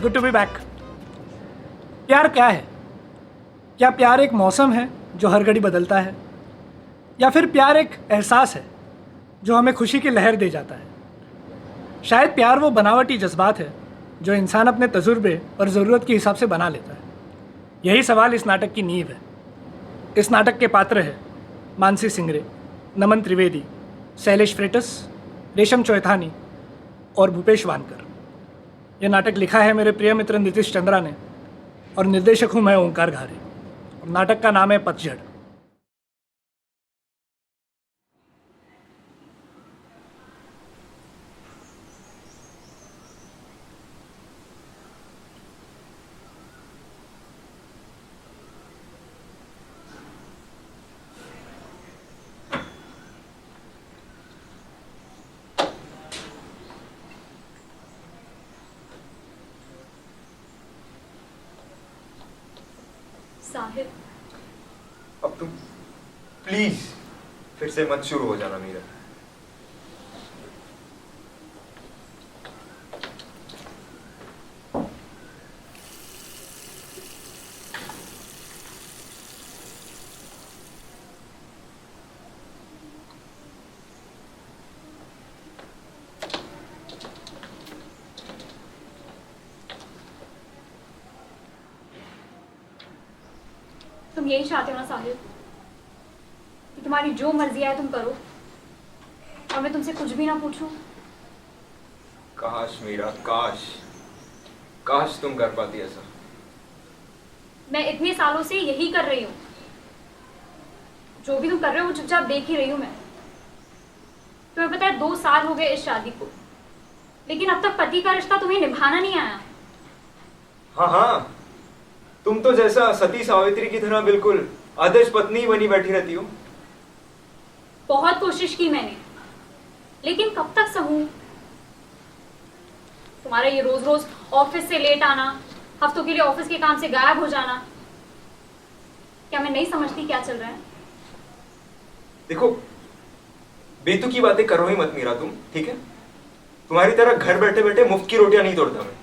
Good to be back. प्यार क्या है? क्या प्यार एक मौसम है जो हर घड़ी बदलता है, या फिर प्यार एक एहसास है जो हमें खुशी की लहर दे जाता है? शायद प्यार वो बनावटी जज्बात है जो इंसान अपने तजुर्बे और ज़रूरत के हिसाब से बना लेता है। यही सवाल इस नाटक की नींव है। इस नाटक के पात्र हैं मानसी सिंगरे, नमन त्रिवेदी, शैलेश फ्रेटस, रेशम चौथानी और भूपेश वानकर। यह नाटक लिखा है मेरे प्रिय मित्र नीतीश चंद्रा ने और निर्देशक हूँ मैं ओंकार घारे। और नाटक का नाम है पतझड़। साहिब, अब तुम प्लीज फिर से मत शुरू हो जाना मीरा। तुम यही चाहते हो ना साहिब कि तुम्हारी जो मर्जी है तुम करो और मैं तुमसे कुछ भी ना पूछूं? काश मीरा, काश काश तुम कर पाती ऐसा। मैं इतने सालों से यही कर रही हूँ। जो भी तुम कर रहे हो वो चुपचाप देख ही रही हूँ मैं। तुम्हें पता है 2 साल हो गए इस शादी को, लेकिन अब तक पति का रिश्ता तुम्हें निभाना नहीं आया। हाँ हाँ, तुम तो जैसा सती सावित्री की तरह बिल्कुल आदर्श पत्नी बनी बैठी रहती हो। बहुत कोशिश की मैंने, लेकिन कब तक सहूं? तुम्हारा ये रोज रोज ऑफिस से लेट आना, हफ्तों के लिए ऑफिस के काम से गायब हो जाना। क्या मैं नहीं समझती क्या चल रहा है? देखो, बेतुकी बातें करो ही मत मीरा तुम, ठीक है? तुम्हारी तरह घर बैठे बैठे मुफ्त की रोटियां नहीं तोड़ता मैं।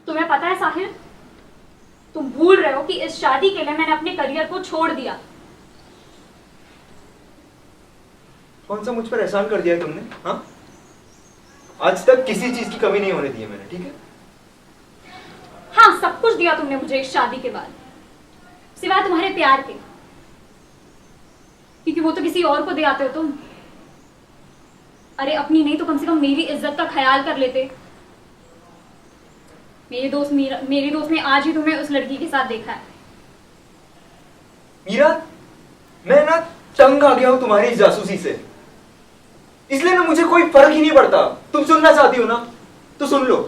तुम्हें पता है साहिल, तुम भूल रहे हो कि इस शादी के लिए मैंने अपने करियर को छोड़ दिया। कौन सा मुझ पर एहसान कर दिया है तुमने? हाँ, आज तक किसी चीज की कमी नहीं होने दी है मैंने, ठीक है? हाँ, सब कुछ दिया तुमने मुझे इस शादी के बाद, सिवाय तुम्हारे प्यार के, क्योंकि वो तो किसी और को दे आते हो तुम। अरे अपनी नहीं तो कम से कम मेरी इज्जत का ख्याल कर लेते। मेरी दोस्त ने आज ही तुम्हें उस लड़की के साथ देखा है। मीरा, मैं ना तंग आ गया हूं तुम्हारी इस जासूसी से, इसलिए ना मुझे कोई फर्क ही नहीं पड़ता। तुम सुनना चाहती हो ना तो सुन लो।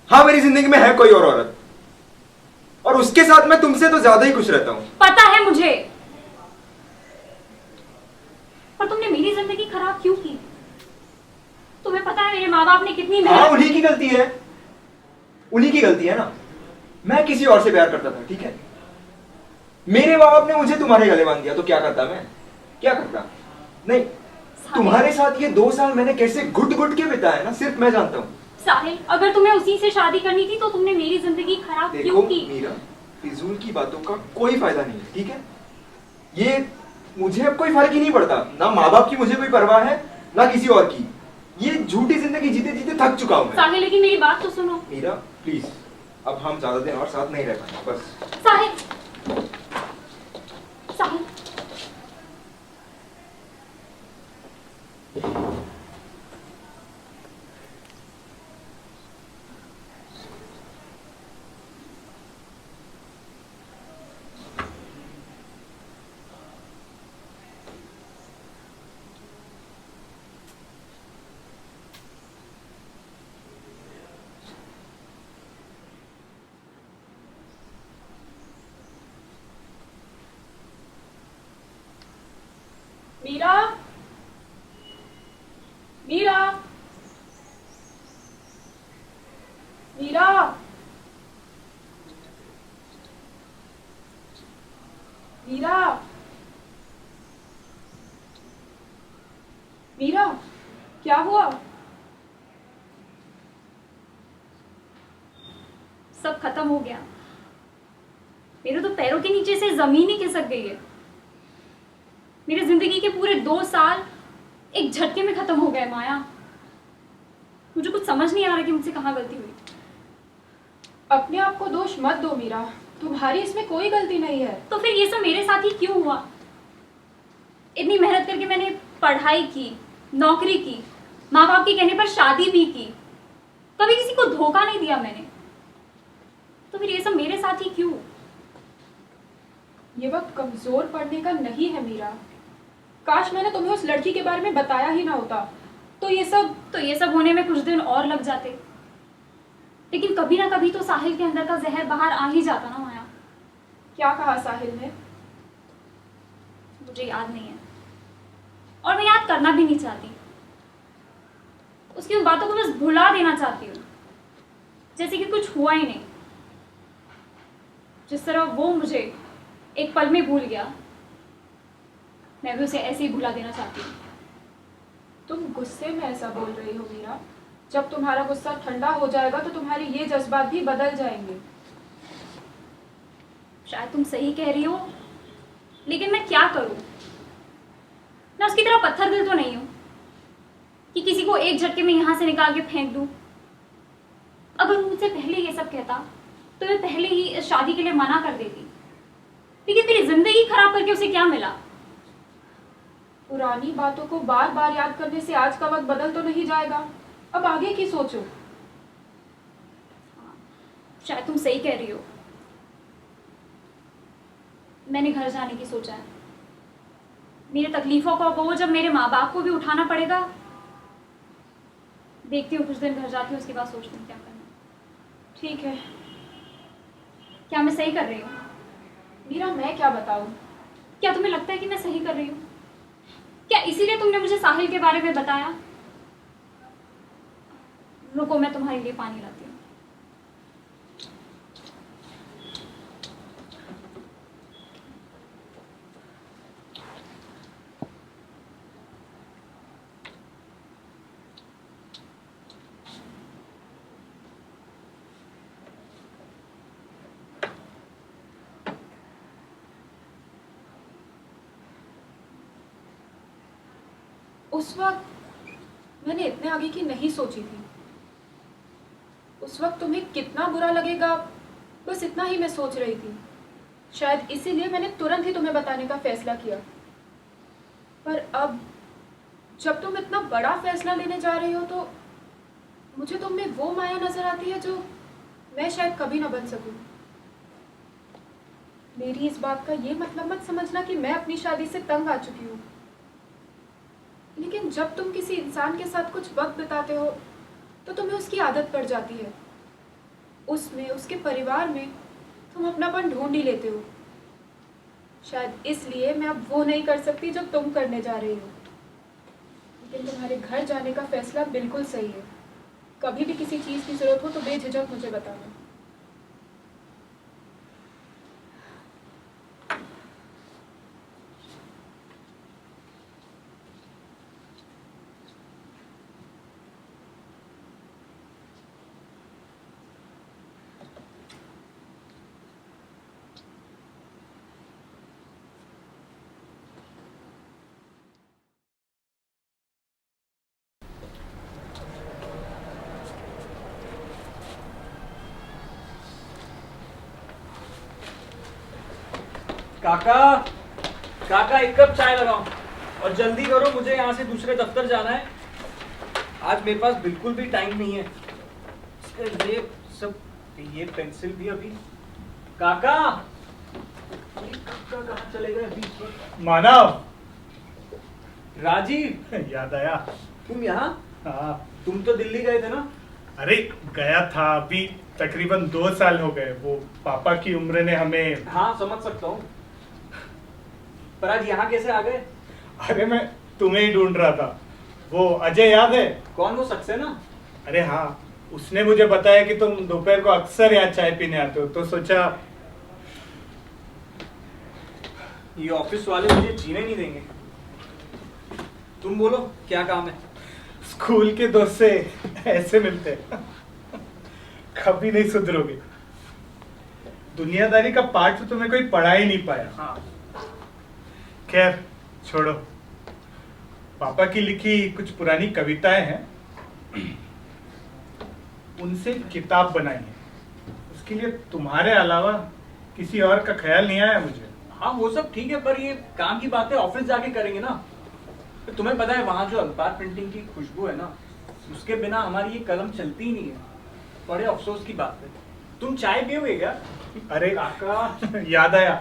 हाँ, मेरी जिंदगी में है कोई और औरत, और उसके साथ मैं तुमसे तो ज्यादा ही खुश रहता हूं। पता है मुझे, पर तुमने मेरी जिंदगी खराब क्यों की? तुम्हें पता है मेरे माँ बाप ने कितनी हाँ, मेहनत। उन्हीं की गलती है, उन्हीं की गलती है ना। मैं किसी और से प्यार करता था, ठीक है? मेरे माँ बाप ने मुझे तुम्हारे गले बांध दिया, तो क्या करता मैं? क्या करता? नहीं, तुम्हारे साथ ये 2 साल मैंने कैसे घुट घुट के बिताए ना, सिर्फ मैं जानता हूँ। साहिल, अगर तुम्हें उसी से शादी करनी थी तो तुमने मेरी जिंदगी खराब क्यों देखो की? मीरा, फिजूल की बातों का कोई फायदा नहीं है, ठीक है? ये मुझे अब कोई फर्क ही नहीं पड़ता, ना माँ बाप की मुझे कोई परवाह है ना किसी और की। ये झूठी जिंदगी जीते जीते थक चुका हूं मैं। साहिल, लेकिन मेरी बात तो सुनो। मीरा प्लीज, अब हम ज्यादा दिन और साथ नहीं रह पाएंगे, बस। साहिल, साहिल, क्या हुआ? सब खत्म हो गया। मेरे तो पैरों के नीचे से जमीन ही खिसक गई है। मेरी जिंदगी के पूरे 2 साल एक झटके में खत्म हो गए माया। मुझे कुछ समझ नहीं आ रहा कि मुझसे कहाँ गलती हुई। अपने आप को दोष मत दो मीरा, तुम्हारी इसमें कोई गलती नहीं है। तो फिर ये सब मेरे साथ ही क्यों हुआ? इतनी मेहनत करके मैंने पढ़ाई की, नौकरी की, माँ बाप के कहने पर शादी भी की, कभी किसी को धोखा नहीं दिया मैंने। तो फिर ये सब मेरे साथ ही क्यों? ये वक्त कमजोर पड़ने का नहीं है मीरा। काश मैंने तुम्हें उस लड़की के बारे में बताया ही ना होता, तो ये सब होने में कुछ दिन और लग जाते। लेकिन कभी ना कभी तो साहिल के अंदर का जहर बाहर आ ही जाता ना माया। क्या कहा साहिल ने? मुझे याद नहीं है और मैं याद करना भी नहीं चाहती। उसकी उन बातों को बस भुला देना चाहती हूँ, जैसे कि कुछ हुआ ही नहीं। जिस तरह वो मुझे एक पल में भूल गया, मैं भी उसे ऐसे ही भुला देना चाहती हूँ। तुम गुस्से में ऐसा बोल रही हो मीरा। जब तुम्हारा गुस्सा ठंडा हो जाएगा तो तुम्हारे ये जज्बात भी बदल जाएंगे। शायद तुम सही कह रही हो, लेकिन मैं क्या करूं? मैं उसकी तरह पत्थर दिल तो नहीं हूं कि किसी को एक झटके में यहां से निकाल के फेंक दूं। अगर वो मुझसे पहले ये सब कहता तो मैं पहले ही इस शादी के लिए मना कर देती। लेकिन मेरी जिंदगी खराब करके उसे क्या मिला? पुरानी बातों को बार बार याद करने से आज का वक्त बदल तो नहीं जाएगा। अब आगे की सोचो। शायद तुम सही कह रही हो। मैंने घर जाने की सोचा है। मेरी तकलीफों का बोझ जब मेरे माँ बाप को भी उठाना पड़ेगा। देखती हूँ, कुछ दिन घर जाती हूँ, उसके बाद सोचती हूँ क्या करना। ठीक है। क्या मैं सही कर रही हूँ? मीरा मैं क्या बताऊँ? क्या तुम्हें लगता है कि मैं सही कर रही हूँ? क्या इसीलिए तुमने मुझे साहिल के बारे में बताया? रुको, मैं तुम्हारे लिए पानी लाती हूँ। उस वक्त मैंने इतने आगे की नहीं सोची थी। उस वक्त तुम्हें कितना बुरा लगेगा, बस इतना ही मैं सोच रही थी। शायद इसीलिए मैंने तुरंत ही तुम्हें बताने का फैसला किया। पर अब जब तुम इतना बड़ा फैसला लेने जा रही हो तो मुझे तुम में वो माया नजर आती है जो मैं शायद कभी ना बन सकूं। मेरी इस बात का ये मतलब मत समझना कि मैं अपनी शादी से तंग आ चुकी हूँ। लेकिन जब तुम किसी इंसान के साथ कुछ वक्त बिताते हो तो तुम्हें उसकी आदत पड़ जाती है। उसमें, उसके परिवार में तुम अपनापन ढूंढ ही लेते हो। शायद इसलिए मैं अब वो नहीं कर सकती जो तुम करने जा रही हो। लेकिन तुम्हारे घर जाने का फैसला बिल्कुल सही है। कभी भी किसी चीज़ की ज़रूरत हो तो बेझिझक मुझे बताना। काका, काका एक कप चाय लगाओ और जल्दी करो, मुझे यहाँ से दूसरे दफ्तर जाना है। आज मेरे पास बिल्कुल भी टाइम नहीं है। ये सब, ये पेंसिल भी अभी। काका, ये काका कहाँ चले गए अभी? मानव, राजीव, याद आया? तुम यहाँ? हाँ। तुम तो दिल्ली गए थे ना? अरे गया था, अभी तकरीबन 2 साल हो गए। वो पापा की उम्र ने हमें। हाँ समझ सकता हूँ, पर आज यहाँ कैसे आ गए? अरे मैं तुम्हें ही ढूंढ रहा था। वो अजय याद है? कौन, वो सक्सेना? अरे हाँ, उसने मुझे बताया कि तुम दोपहर को अक्सर यहाँ चाय पीने आते हो, तो सोचा। ये ऑफिस वाले मुझे जीने नहीं देंगे। तुम बोलो क्या काम है? स्कूल के दोस्त से ऐसे मिलते हैं। कभी नहीं सुधरोगे। दुनियादारी का पाठ तो तुम्हें कोई पढ़ा ही नहीं पाया। हाँ। खैर छोड़ो, पापा की लिखी कुछ पुरानी कविताएं हैं, उनसे किताब बनाई है। उसके लिए तुम्हारे अलावा किसी और का ख्याल नहीं आया मुझे। हाँ वो सब ठीक है, पर ये काम की बातें ऑफिस जाके करेंगे ना। तो तुम्हें पता है वहाँ जो अखबार प्रिंटिंग की खुशबू है ना, उसके बिना हमारी ये कलम चलती ही नहीं है। बड़े अफसोस की बात है। तुम चाय पियोगे क्या? अरे काका याद आया,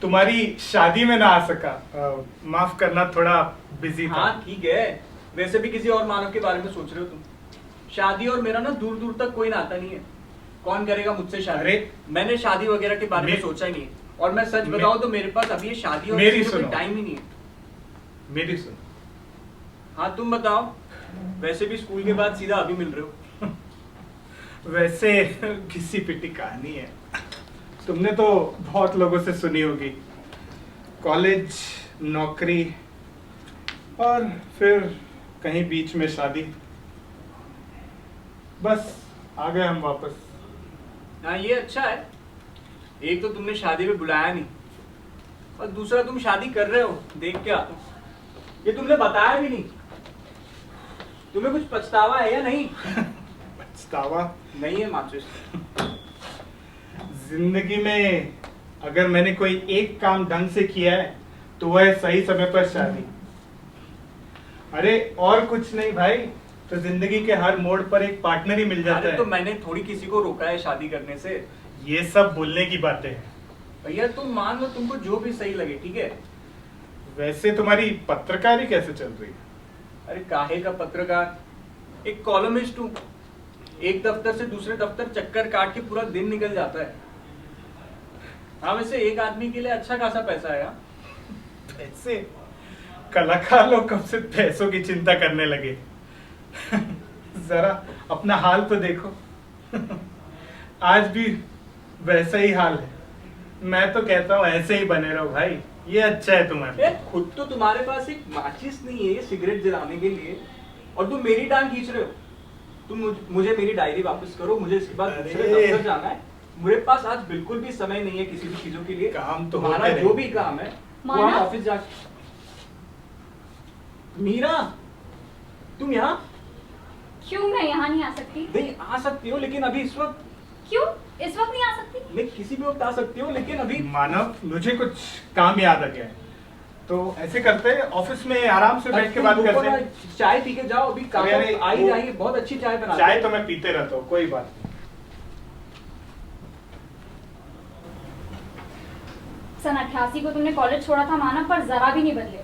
तुम्हारी शादी में ना आ सका। माफ करना, थोड़ा बिजी था। हाँ ठीक है, वैसे भी किसी और मानव के बारे में सोच रहे हो तुम। शादी और मेरा ना दूर दूर तक कोई नाता नहीं है। कौन करेगा मुझसे शादी? अरे मैंने शादी वगैरह के बारे में सोचा ही नहीं है। और मैं सच बताऊं तो मेरे पास अभी ये शादी और मेरी किसी को सुनो। टाइम ही नहीं है। मेरी सुनो। हाँ तुम बताओ, वैसे भी स्कूल के बाद सीधा अभी मिल रहे हो। वैसे किसी पिटी कहानी है, तुमने तो बहुत लोगों से सुनी होगी। कॉलेज, नौकरी और फिर कहीं बीच में शादी। बस आ गए हम वापस। हाँ ये अच्छा है। एक तो तुमने शादी में बुलाया नहीं, और दूसरा तुम शादी कर रहे हो देख के आता हूँ। ये तुमने बताया भी नहीं। तुम्हें कुछ पछतावा है या नहीं? पछतावा नहीं है माचिस। जिंदगी में अगर मैंने कोई एक काम ढंग से किया है तो वह है सही समय पर शादी। अरे और कुछ नहीं भाई, तो जिंदगी के हर मोड़ पर एक पार्टनर ही मिल जाता अरे है। तो मैंने थोड़ी किसी को रोका है शादी करने से। ये सब बोलने की बातें हैं। भैया तुम मान लो तुमको जो भी सही लगे, ठीक है? वैसे तुम्हारी पत्रकारी कैसे चल रही है? अरे काहे का पत्रकार, एक कॉलमिस्ट हूँ। एक दफ्तर से दूसरे दफ्तर चक्कर काट के पूरा दिन निकल जाता है। हाँ वैसे एक आदमी के लिए अच्छा खासा पैसा है। हाँ? पैसे? कलाकार लोग कब से पैसों की चिंता करने लगे? जरा अपना हाल तो देखो। आज भी वैसा ही हाल है। मैं तो कहता हूँ ऐसे ही बने रहो भाई, ये अच्छा है तुम्हारे। यार खुद तो तुम्हारे पास एक माचिस नहीं है सिगरेट जलाने के लिए, और तुम मेरी टांग खींच रहे हो। तुम मुझे मेरी डायरी वापस करो, मुझे इसके बाद दूसरे दफ्तर जाना है। मेरे पास आज बिल्कुल भी समय नहीं है किसी भी चीजों के लिए। काम तो तुम्हारा होते जो रहे। भी काम है वो माना? हम ऑफिस जाके। मीरा तुम यहाँ? क्यों मैं यहाँ नहीं आ सकती? नहीं आ सकती हो, लेकिन अभी इस वक्त। क्यों इस वक्त नहीं आ सकती? नहीं किसी भी वक्त आ सकती हो, लेकिन अभी। मानव, मुझे कुछ काम याद आ गया है, तो ऐसे करते हैं ऑफिस में आराम से बैठ के बात तुम करते रुको हैं। ना, चाय पी के जाओ। अभी अरे, अरे, काका आई वो- जाएंगे, बहुत अच्छी चाय बनाते चाय हैं। तो मैं पीते रहता हूँ, कोई बात नहीं। सन 88 को तुमने कॉलेज छोड़ा था माना, पर जरा भी नहीं बदले।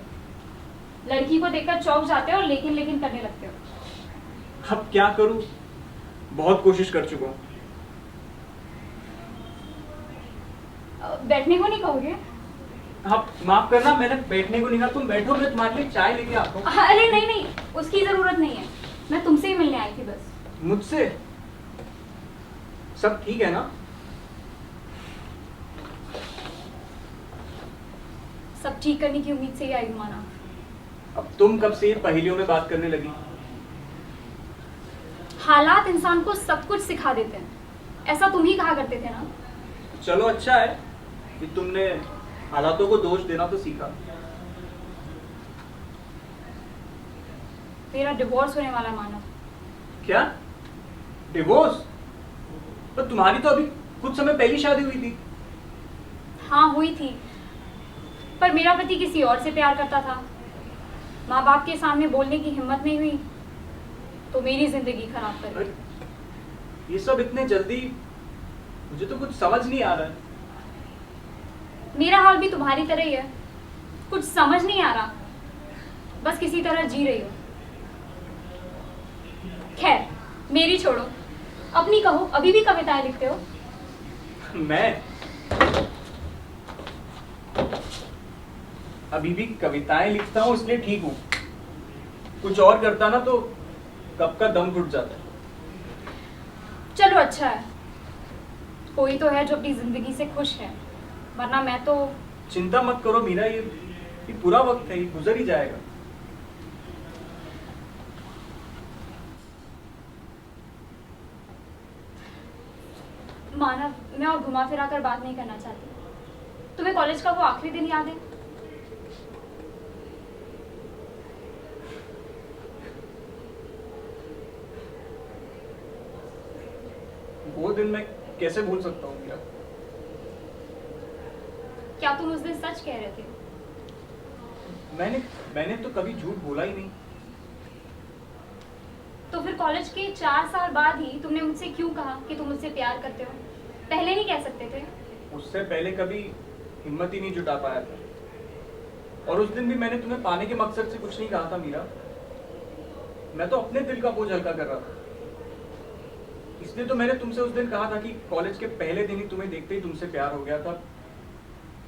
लड़की को देखकर चौंक जाते हो और लेकिन लेकिन करने लगते हो। अब क्या करूं, बहुत कोशिश कर चुका हूं। बैठने को नहीं कहोगे? अब माफ करना, मैंने बैठने को नहीं कहा। तुम बैठो, मैं तुम्हारे लिए चाय लेके आता हूँ। अरे नहीं नहीं, उसकी जरूरत नहीं है। मैं तुमसे ही मिलने आई थी बस। मुझसे सब ठीक है ना? सब ठीक करने की उम्मीद से ही आई हूँ माना। अब तुम कब से ये पहेलियों में बात करने लगी? हालात इंसान को सब कुछ सिखा देते हैं, ऐसा तुम ही कहा करते थे ना। चलो अच्छा है कि तुमने हालातों को दोष देना तो सीखा। मेरा डिवोर्स होने वाला मानो। क्या डिवोर्स? पर तुम्हारी तो अभी कुछ समय पहली शादी हुई थी। हाँ हुई थी, पर मेरा पति किसी और से प्यार करता था। माँ बाप के सामने बोलने की हिम्मत नहीं हुई तो मेरी जिंदगी खराब कर दी। ये सब इतने जल्दी, मुझे तो कुछ समझ नहीं आ रहा है। मेरा हाल भी तुम्हारी तरह ही है, कुछ समझ नहीं आ रहा, बस किसी तरह जी रही हूँ। खैर मेरी छोड़ो, अपनी कहो। अभी भी कविताएं लिखते हो? मैं अभी भी कविताएं लिखता हूँ, इसलिए ठीक हूँ। कुछ और करता ना तो कब का दम घुट जाता है। चलो अच्छा है, कोई तो है जो अपनी जिंदगी से खुश है, वरना मैं तो। चिंता मत करो मीरा, ये बुरा वक्त है, ये गुजर ही जाएगा। मानव, मैं और घुमा फिरा कर बात नहीं करना चाहती। तुम्हें कॉलेज का वो आखिरी दिन याद है? वो दिन मैं कैसे भूल सकता हूँ मीरा? क्या तुम उस दिन सच कह रहे थे? मैंने तो कभी झूठ बोला ही नहीं। तो फिर कॉलेज के 4 साल बाद ही तुमने मुझसे क्यों कहा कि तुम मुझसे प्यार करते हो? पहले नहीं कह सकते थे? उससे पहले कभी हिम्मत ही नहीं जुटा पाया था। और उस दिन भी मैंने तुम्हें पाने के मकसद से कुछ नहीं कहा था मीरा। मैं तो अपने दिल का बोझ हल्का कर रहा था। इसलिए तो मैंने तुमसे उस दिन कहा था कि कॉलेज के पहले दिन ही तुम्हें देखते ही तुमसे प्यार हो गया था,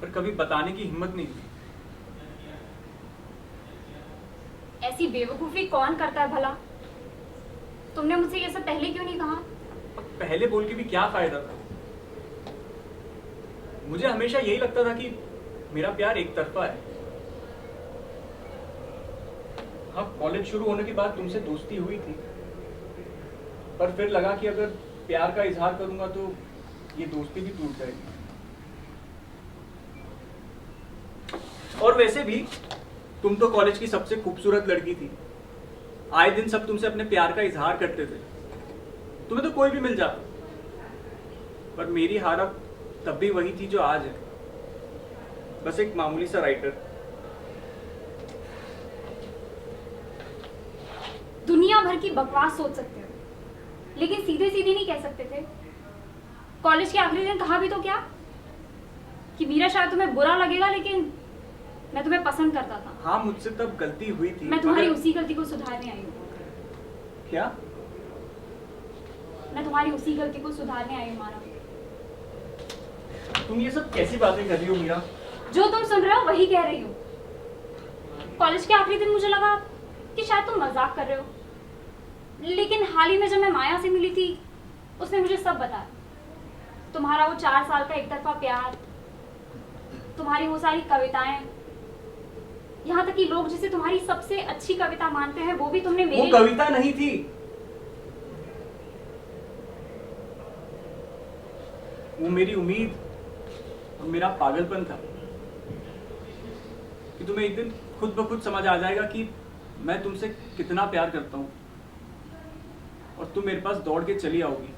पर कभी बताने की हिम्मत नहीं हुई। ऐसी बेवकूफी कौन करता है भला? तुमने मुझसे ये सब पहले क्यों नहीं कहा? अब पहले बोल के भी क्या फायदा था? मुझे हमेशा यही लगता था कि मेरा प्यार एक तरफा है। हाँ, कॉलेज शुरू होने के बाद तुमसे दोस्ती हुई थी, पर फिर लगा कि अगर प्यार का इजहार करूंगा तो ये दोस्ती भी टूट जाएगी। और वैसे भी तुम तो कॉलेज की सबसे खूबसूरत लड़की थी। आए दिन सब तुमसे अपने प्यार का इजहार करते थे। तुम्हें तो कोई भी मिल जाता, पर मेरी हालत तब भी वही थी जो आज है, बस एक मामूली सा राइटर। दुनिया भर की बकवास सोच सकते हो, लेकिन सीधे सीधे नहीं कह सकते थे। कॉलेज के आखिरी दिन कहा भी तो क्या कि मीरा, शायद तुम्हें बुरा लगेगा लेकिन मैं तुम्हें पसंद करता था। हाँ, मुझसे तब गलती हुई थी। मैं तुम्हारी मगर- उसी गलती को सुधारने आई हूँ। क्या? मैं तुम्हारी उसी गलती को सुधारने आई हूँ मानव। तुम ये सब कैसी बातें कर रही हो मीरा? जो तुम सुन रहे हो वही कह रही हूँ। कॉलेज के आखिरी दिन मुझे लगा कि शायद तुम मजाक कर रहे हो, लेकिन हाल ही में जब मैं माया से मिली थी उसने मुझे सब बताया। तुम्हारा वो 4 साल का एक तरफा प्यार, तुम्हारी वो सारी कविताएं, यहाँ तक कि लोग जिसे तुम्हारी सबसे अच्छी कविता मानते हैं वो भी तुमने वो मेरे कविता नहीं थी, वो मेरी उम्मीद और मेरा पागलपन था कि तुम्हें एक दिन खुद ब खुद समझ आ जाएगा कि मैं तुमसे कितना प्यार करता हूं और तुम मेरे पास दौड़ के चली आओगी।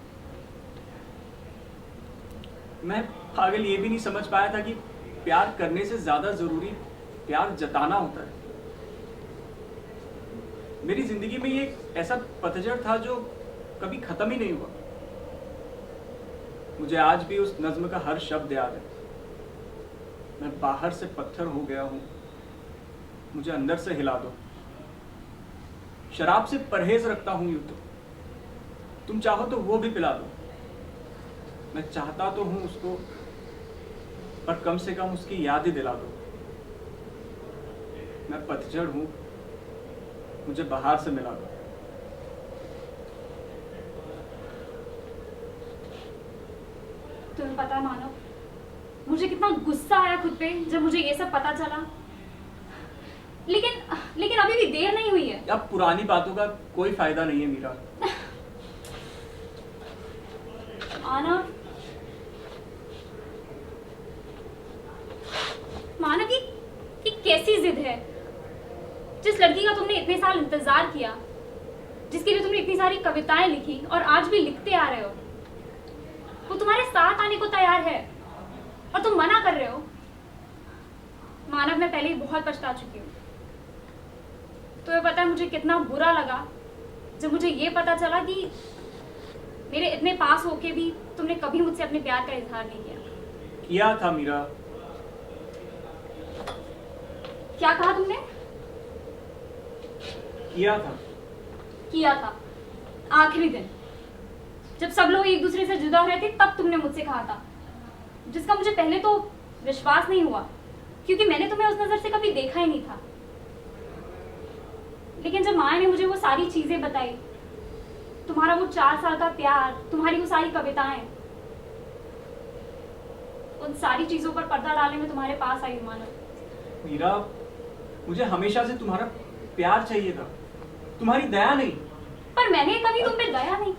मैं पागल ये भी नहीं समझ पाया था कि प्यार करने से ज्यादा जरूरी प्यार जताना होता है। मेरी जिंदगी में ये एक ऐसा पतझड़ था जो कभी खत्म ही नहीं हुआ। मुझे आज भी उस नज्म का हर शब्द याद है। मैं बाहर से पत्थर हो गया हूं, मुझे अंदर से हिला दो। शराब से परहेज रखता हूं यूं तो, तुम चाहो तो वो भी पिला दो। मैं चाहता तो हूं उसको, पर कम से कम उसकी याद ही दिला दो। मैं पतझड़ हूं, मुझे बाहर से मिला दो। तुम्हें पता है मानव, मुझे कितना गुस्सा आया खुद पे जब मुझे ये सब पता चला। लेकिन अभी भी देर नहीं हुई है। अब पुरानी बातों का कोई फायदा नहीं है मीरा। मानव ये कैसी जिद है? जिस लड़की का तुमने इतने साल इंतजार किया, जिसके लिए तुमने इतनी सारी कविताएं लिखी और आज भी लिखते आ रहे हो, वो तुम्हारे साथ आने को तैयार है और तुम मना कर रहे हो। मानव, मैं पहले ही बहुत पछता चुकी हूँ। तुम्हें पता है मुझे कितना बुरा लगा जब मुझे ये पता चला कि मेरे इतने पास होके भी तुमने कभी मुझसे अपने प्यार का इजहार नहीं किया। किया था मीरा। क्या कहा तुमने? किया था। आखिरी दिन जब सब लोग एक दूसरे से जुदा हो रहे थे तब तुमने मुझसे कहा था, जिसका मुझे पहले तो विश्वास नहीं हुआ क्योंकि मैंने तुम्हें उस नजर से कभी देखा ही नहीं था। लेकिन जब माया ने मुझे वो सारी चीजें बताई, तुम्हारा वो 4 साल का प्यार, तुम्हारी वो सारी कविताएं, उन सारी चीजों पर पर्दा डालने में तुम्हारे पास आई मानव। मीरा, मुझे हमेशा से तुम्हारा प्यार चाहिए था, तुम्हारी दया नहीं। पर मैंने कभी तुम पे दया नहीं।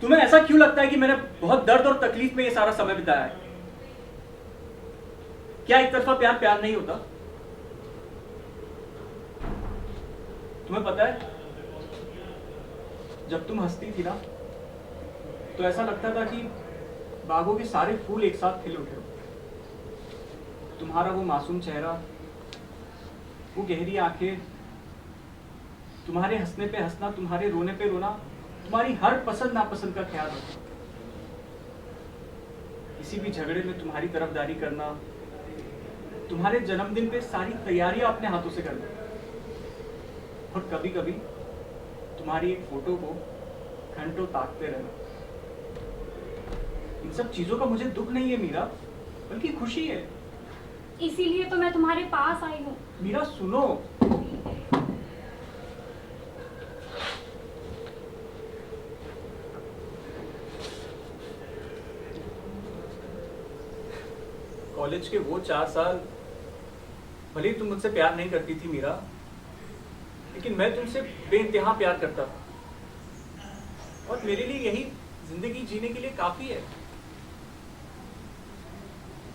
तुम्हें ऐसा क्यों लगता है कि मैंने बहुत दर्द और तकलीफ में ये सारा समय बिताया है? क्या एक तरफा प्यार प्यार नहीं होता? तुम्हें पता है, जब तुम हंसती थी ना, तो ऐसा लगता था कि बागों के सारे फूल एक साथ खिल उठे हो। तुम्हारा वो मासूम चेहरा, वो गहरी आंखें, तुम्हारे हंसने पे हंसना, तुम्हारे रोने पे रोना, तुम्हारी हर पसंद नापसंद का ख्याल रखना, किसी भी झगड़े में तुम्हारी तरफदारी करना, तुम्हारे जन्मदिन पे सारी तैयारियां अपने हाथों से करना, और कभी कभी तुम्हारी एक फोटो को घंटों ताकते रहना। इन सब चीजों का मुझे दुख नहीं है मीरा, बल्कि खुशी है। इसीलिए तो मैं तुम्हारे पास आई हूँ। मीरा सुनो, कॉलेज के वो 4 साल, भले ही तुम मुझसे प्यार नहीं करती थी मीरा, लेकिन मैं तुमसे बेइंतहा प्यार करता था, और मेरे लिए यही जिंदगी जीने के लिए काफी है।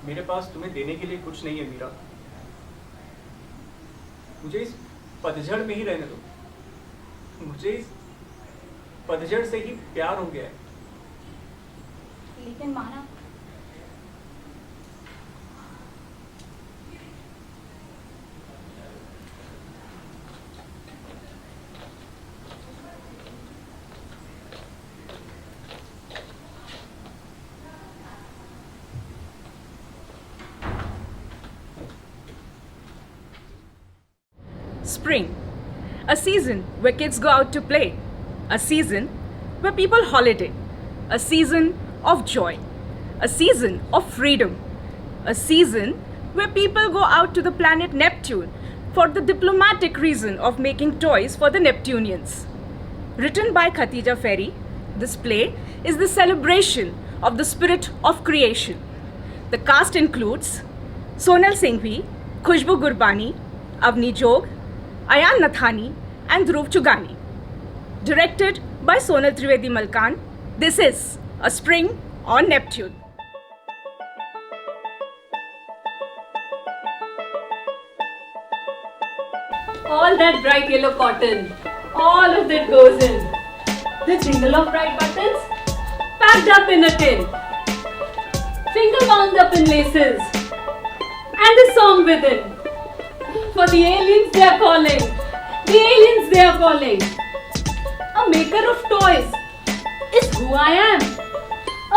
मेरे पास तुम्हें देने के लिए कुछ नहीं है मीरा, मुझे इस पतझड़ में ही रहने दो। मुझे इस पतझड़ से ही प्यार हो गया है। लेकिन माना, Spring, a season where kids go out to play, a season where people holiday, a season of joy, a season of freedom, a season where people go out to the planet Neptune for the diplomatic reason of making toys for the Neptunians. Written by Khatija Ferry, this play is the celebration of the spirit of creation. The cast includes Sonal Singhvi, Khushbu Gurbani, Avni Jog, Ayan Nathani and Dhruv Chugani. Directed by Sonal Trivedi Malkan, this is A Spring on Neptune. All that bright yellow cotton, all of that goes in. The jingle of bright buttons, packed up in a tin. Finger wound up in laces. And the song within. For the aliens they are calling. The aliens they are calling. A maker of toys is who I am.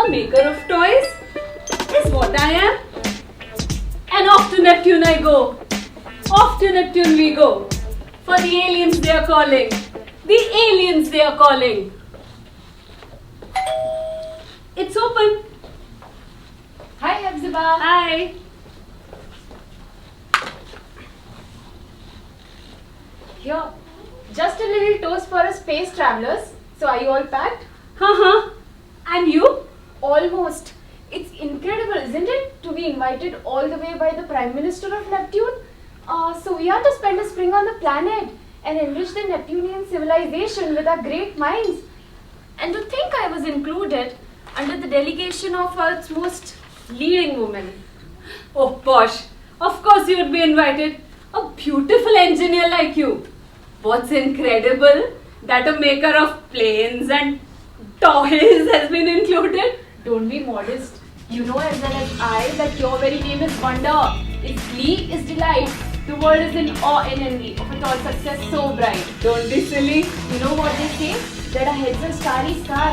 A maker of toys is what I am. And off to Neptune I go. Off to Neptune we go. For the aliens they are calling. The aliens they are calling. It's open. Hi, Hepzibah. Hi. Here, just a little toast for us space travelers. So, are you all packed? Haha. And you? Almost. It's incredible, isn't it, to be invited all the way by the Prime Minister of Neptune? So we are to spend a spring on the planet and enrich the Neptunian civilization with our great minds. and to think I was included under the delegation of Earth's most leading woman. Oh, posh. Of course you would be invited. A beautiful engineer like you. What's incredible that a maker of planes and toys has been included. Don't be modest. You know as well as I that your very name is wonder. Its glee is delight. The world is in awe and envy of a tall success so bright. Don't be silly. You know what they say? That ahead's a starry sky.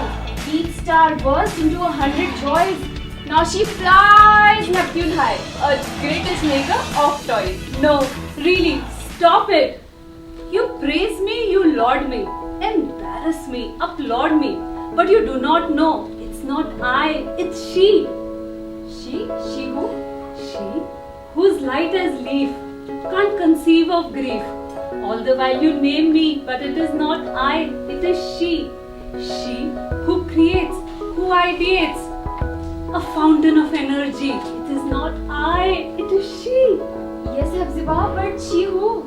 Each star bursts into 100 joys. Now she flies Neptune high, Earth's greatest maker of toys. No, really, stop it. You praise me, you laud me, embarrass me, applaud me. But you do not know, it's not I, it's she. She? She who? She, whose light as leaf, can't conceive of grief. All the while you name me, but it is not I, it is she. She who creates, who ideates, a fountain of energy. It is not I, it is she. Yes, Hepzibah, but she who?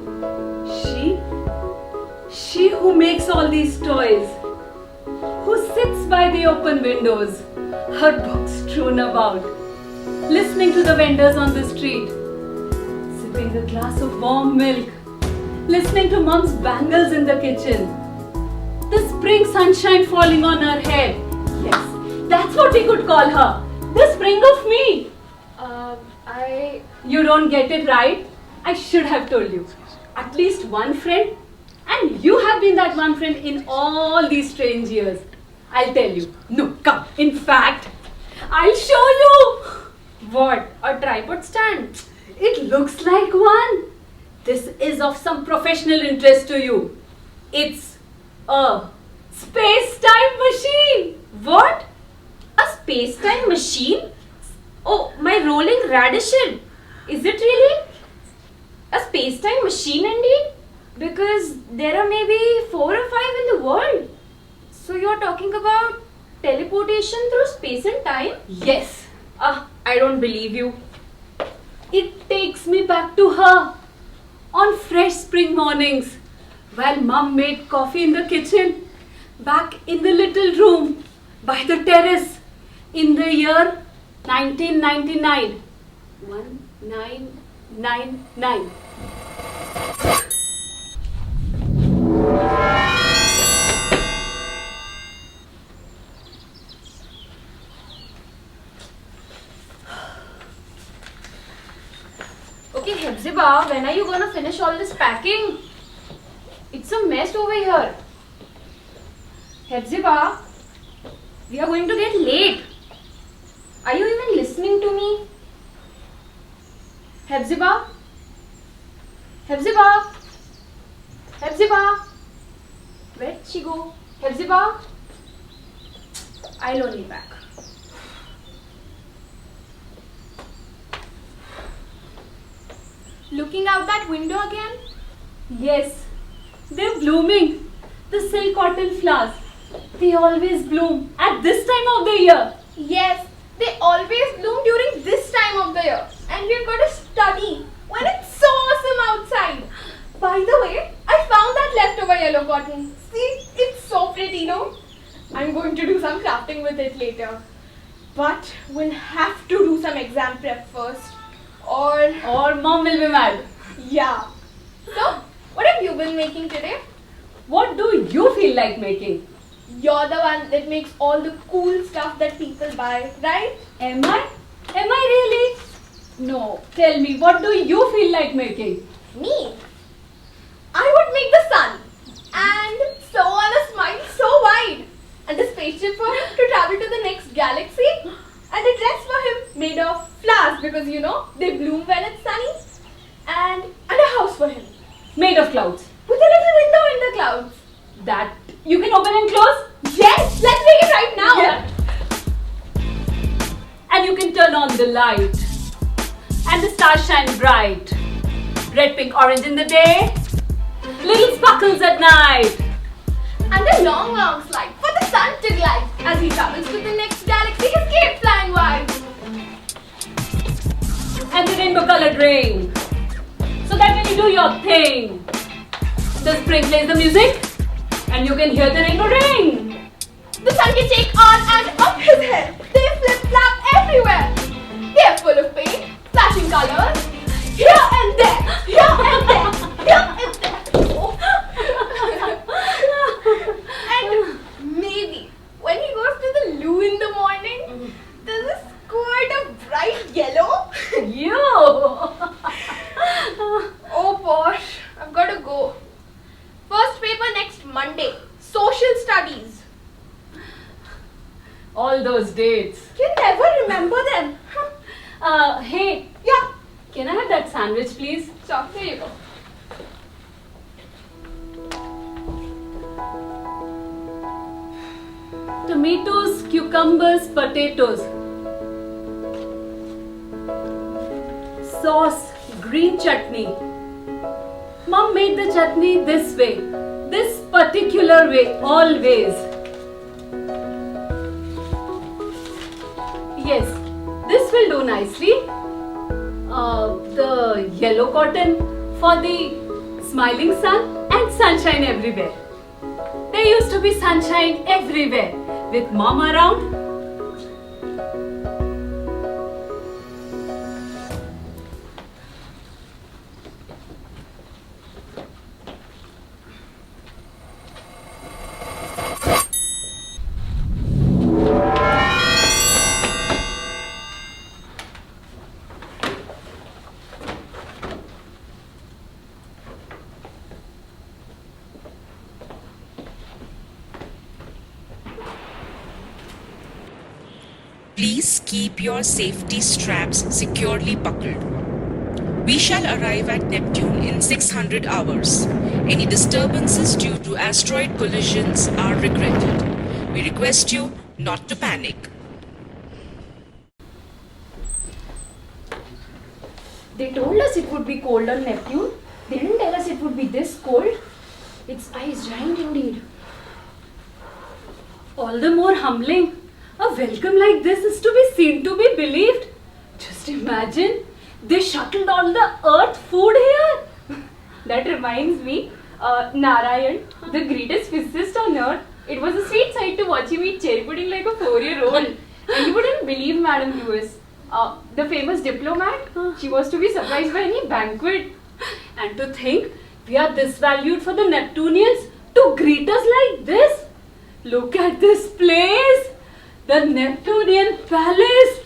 She who makes all these toys. who sits by the open windows, her books strewn about, listening to the vendors on the street, sipping a glass of warm milk, listening to mom's bangles in the kitchen, the spring sunshine falling on her head. Yes, that's what we could call her. The spring of me. You don't get it right? I should have told you. At least one friend. And you have been that one friend in all these strange years. I'll tell you. No, come. In fact, I'll show you. What? A tripod stand? It looks like one. This is of some professional interest to you. It's a space-time machine. What? A space-time machine? Oh, my rolling radishin. Is it really? A space-time machine indeed? Because there are maybe 4 or 5 in the world. So you're talking about teleportation through space and time? Yes. I don't believe you. It takes me back to her on fresh spring mornings while mom made coffee in the kitchen, back in the little room by the terrace in the year 1999. 1999. Okay, Hepzibah, when are you gonna finish all this packing? It's a mess over here. Hepzibah, we are going to get late. Are you even listening to me? Hepzibah? Hepzibah? Hepzibah? Where'd she go? Hepzibah? I'll only back. Looking out that window again? Yes, they're blooming. The silk cotton flowers. They always bloom at this time of the year. Yes, they always bloom during this time of the year. And we've got to study when it's so awesome outside. By the way, I found that leftover yellow cotton. See, it's so pretty, no? I'm going to do some crafting with it later. But we'll have to do some exam prep first. Or mom will be mad. yeah. So, what have you been making today? What do you feel like making? You're the one that makes all the cool stuff that people buy, right? Am I? Am I really? No. Tell me, what do you feel like making? Me? I would make the sun. And so on a smile so wide. And a spaceship for him to travel to the next galaxy. And a dress for him made of flowers because you know they bloom when it's sunny. And a house for him. Made of clouds. With a little window in the clouds. That you can open and close? Yes, let's make it right now. Yeah. And you can turn on the light. And the stars shine bright. Red, pink, orange in the day. Little sparkles at night. And a long, long slide for the sun to glide. As he travels to the next galaxy, escape flying wide. And the rainbow colored ring. So that when you do your thing, the spring plays the music and you can hear the rainbow ring. The sun can take on and up his head. They flip-flap everywhere. They are full of paint, flashing colors. Here and there, here and there, here and there. And maybe when he goes to the loo in the morning, there's a squirt of bright yellow. You. Oh posh, I've got to go. First paper next Monday, social studies. All those dates. You never remember them. Hey, Yeah, can I have that sandwich please? so here you go. Tomatoes, cucumbers, potatoes. Sauce, green chutney. Mom made the chutney this way. This particular way, always. Yes, this will do nicely. The yellow cotton for the smiling sun and sunshine everywhere. There used to be sunshine everywhere with mom around. Please keep your safety straps securely buckled. We shall arrive at Neptune in 600 hours. Any disturbances due to asteroid collisions are regretted. We request you not to panic. They told us it would be cold on Neptune. They didn't tell us it would be this cold. Its ice giant indeed. All the more humbling. A welcome like this is to be seen to be believed. Just imagine, they shuttled all the earth food here. That reminds me, Narayan, the greatest physicist on earth, it was a sweet sight to watch him eat cherry pudding like a 4-year-old. And you wouldn't believe Madame Lewis, the famous diplomat, she was to be surprised by any banquet. And to think, we are this valued for the Neptunians to greet us like this. Look at this place. The Neptunian palace,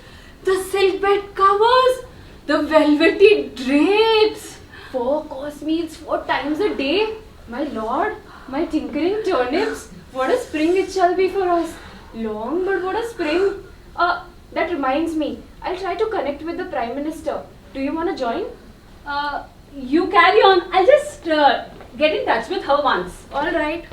the silk bed covers, the velvety drapes. 4 course meals 4 times a day. My lord, my tinkering turnips. What a spring it shall be for us. Long, but what a spring. That reminds me, I'll try to connect with the Prime Minister. Do you want to join? You carry on. I'll just get in touch with her once. Alright.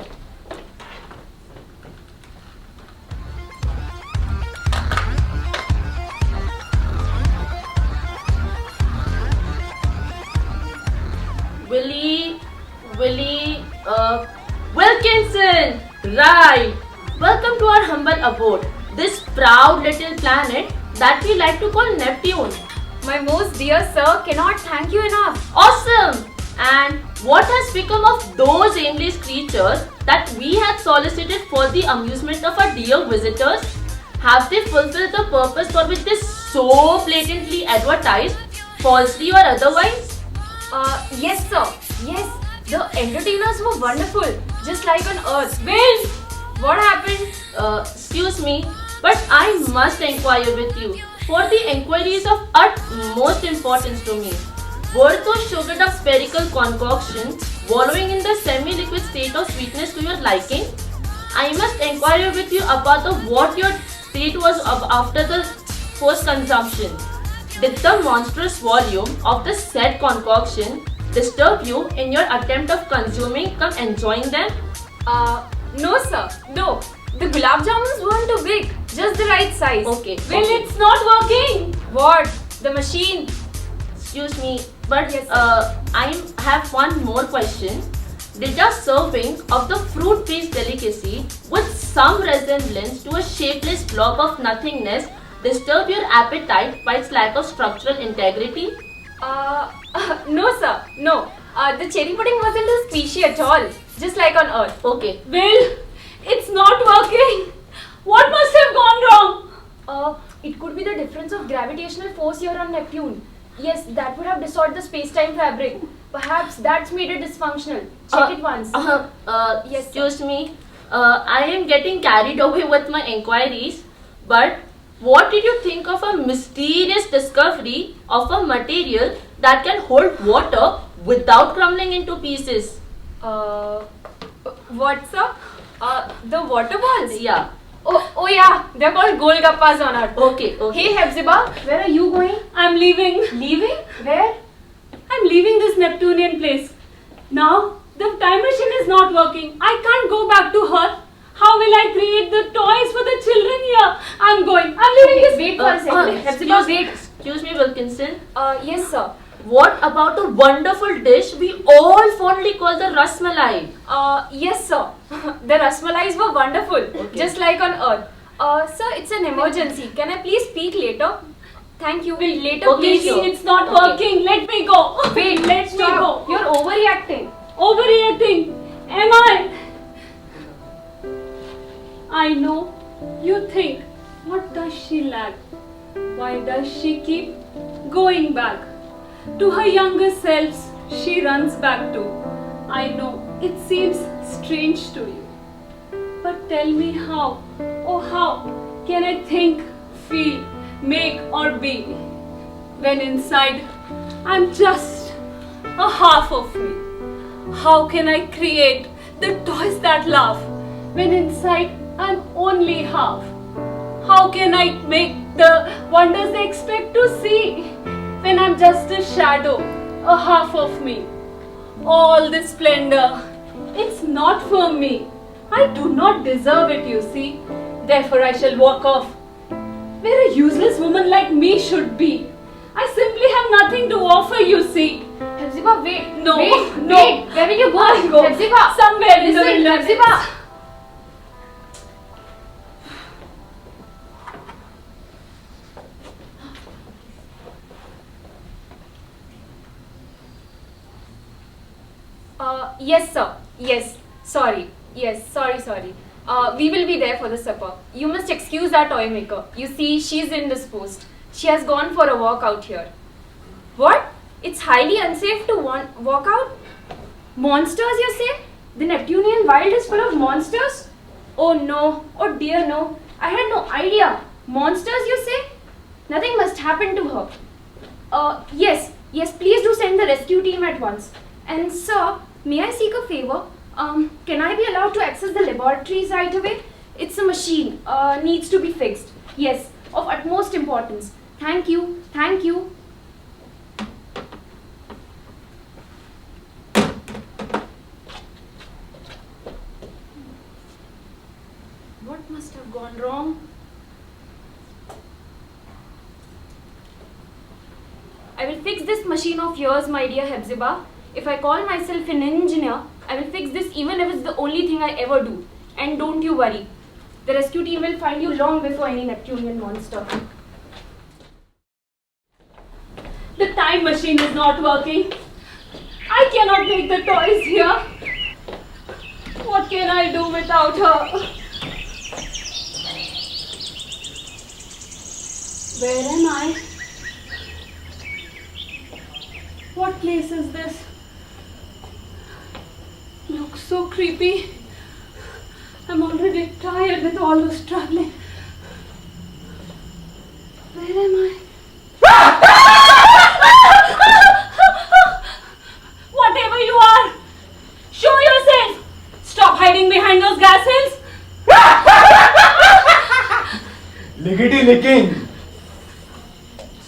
Wilkinson! Right! Welcome to our humble abode, this proud little planet that we like to call Neptune. My most dear sir, cannot thank you enough. Awesome! And what has become of those aimless creatures that we had solicited for the amusement of our dear visitors? Have they fulfilled the purpose for which they so blatantly advertised, falsely or otherwise? Yes sir, yes. The entertainers were wonderful, just like on Earth. Will! What happened? Excuse me, but I must inquire with you, for the inquiry is of utmost importance to me. Were those sugared up spherical concoction wallowing in the semi-liquid state of sweetness to your liking? I must inquire with you about what your state was after the post-consumption. Did the monstrous volume of the said concoction disturb you in your attempt of consuming come enjoying them? No sir, no. The gulab jamuns weren't too big, just the right size. Okay. Well, okay. it's not working. What? The machine? Excuse me, but Yes, sir. I have one more question. Did a serving of the fruit-based delicacy with some resemblance to a shapeless blob of nothingness disturb your appetite by its lack of structural integrity? No sir, no. The cherry pudding wasn't a squishy at all, just like on Earth. Okay. Will, it's not working. What must have gone wrong? It could be the difference of gravitational force here on Neptune. Yes, that would have distorted the space-time fabric. Perhaps that's made it dysfunctional. Check it once. Yes, sir. Excuse me. I am getting carried away with my inquiries, but what did you think of a mysterious discovery of a material that can hold water without crumbling into pieces? What sir? The water balls? Yeah. Oh yeah, they're called Golgappas on Earth. Okay, okay. Hey Hepzibah, where are you going? I'm leaving. Leaving? Where? I'm leaving this Neptunian place. Now, the time machine is not working. I can't go back to her. How will I create the toys for the children here? I'm going. I'm leaving this. Wait for a second. Hepzibah, wait. Excuse me, Wilkinson. Yes sir. What about a wonderful dish we all fondly call the rasmalai? Yes sir. The rasmalais were wonderful, Okay. just like on Earth. Sir, it's an emergency. Can I please speak later? Thank you. Later, Okay, please. sure. It's not Okay. working. Let me go. Wait, let me stop. go. You're overreacting. Overreacting. Am I? I know you think, what does she lack? Why does she keep going back? To her younger selves she runs back to. I know it seems strange to you. But tell me how, oh how can I think, feel, make or be when inside I'm just a half of me? How can I create the toys that laugh when inside I'm only half? How can I make the wonders they expect to see when I'm just a shadow, a half of me? All this splendor, it's not for me. I do not deserve it, you see. Therefore I shall walk off where a useless woman like me should be. I simply have nothing to offer, you see. Hepzibah, wait. No, wait, no. Wait. Where will you go? I'll go Hepzibah, somewhere in the listen, wilderness. Hepzibah. Yes, sir. Yes. Sorry. Yes. Sorry. We will be there for the supper. You must excuse our toy maker. You see, she's indisposed. She has gone for a walk out here. What? It's highly unsafe to walk out? Monsters, you say? The Neptunian wild is full of monsters? Oh no. Oh dear, no. I had no idea. Monsters, you say? Nothing must happen to her. Yes, please do send the rescue team at once. And sir, may I seek a favor? Can I be allowed to access the laboratories right away? It's a machine, needs to be fixed. Yes, of utmost importance. Thank you. What must have gone wrong? I will fix this machine of yours, my dear Hepzibah. If I call myself an engineer, I will fix this even if it's the only thing I ever do. And don't you worry. The rescue team will find you long before any Neptunian monster. The time machine is not working. I cannot make the toys here. What can I do without her? Where am I? What place is this? Looks so creepy. I'm already tired with all this traveling. Where am I? Whatever you are, show yourself. Stop hiding behind those gas hills. Lickety licking.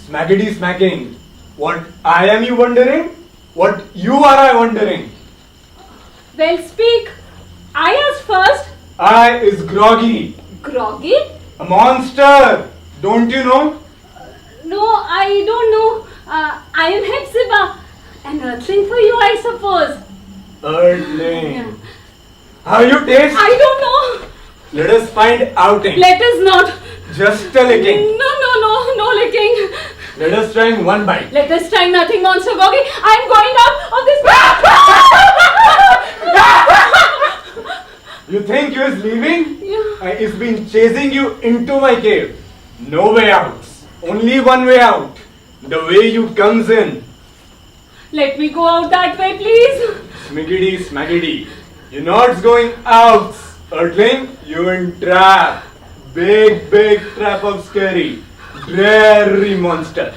Smackety smacking. What I am you wondering? What you are I wondering? Well, speak. I asked first. I is groggy. Groggy? A monster. Don't you know? No, I don't know. I am Hepzibah. An earthling for you, I suppose. Earthling. Yeah. How you taste? I don't know. Let us find outing. Let us not. Just a licking. No licking. Let us try in one bite. Let us try nothing, Monster Goggy. I am going out of this. You think you is leaving? Yeah. I is been chasing you into my cave. No way out. Only one way out. The way you comes in. Let me go out that way, please. Smiggity smaggity. You're not going out. Earthling, you in trap. Big trap of scary. Dreary monster.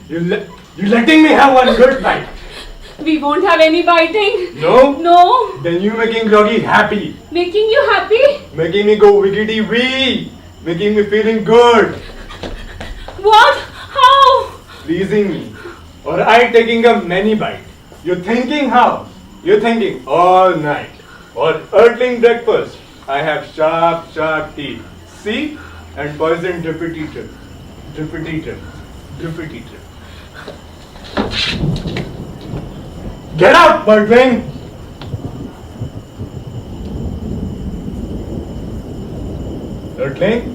You letting me have one good bite. We won't have any biting. No? No. Then you making Groggy happy. Making you happy? Making me go wiggity wee. Making me feeling good. What? How? Pleasing me. Or I taking a many bite. You're thinking how? You're thinking all night. Or earthling breakfast. I have sharp teeth. See? And poison drippity drip. Get out, birdling! Earthling?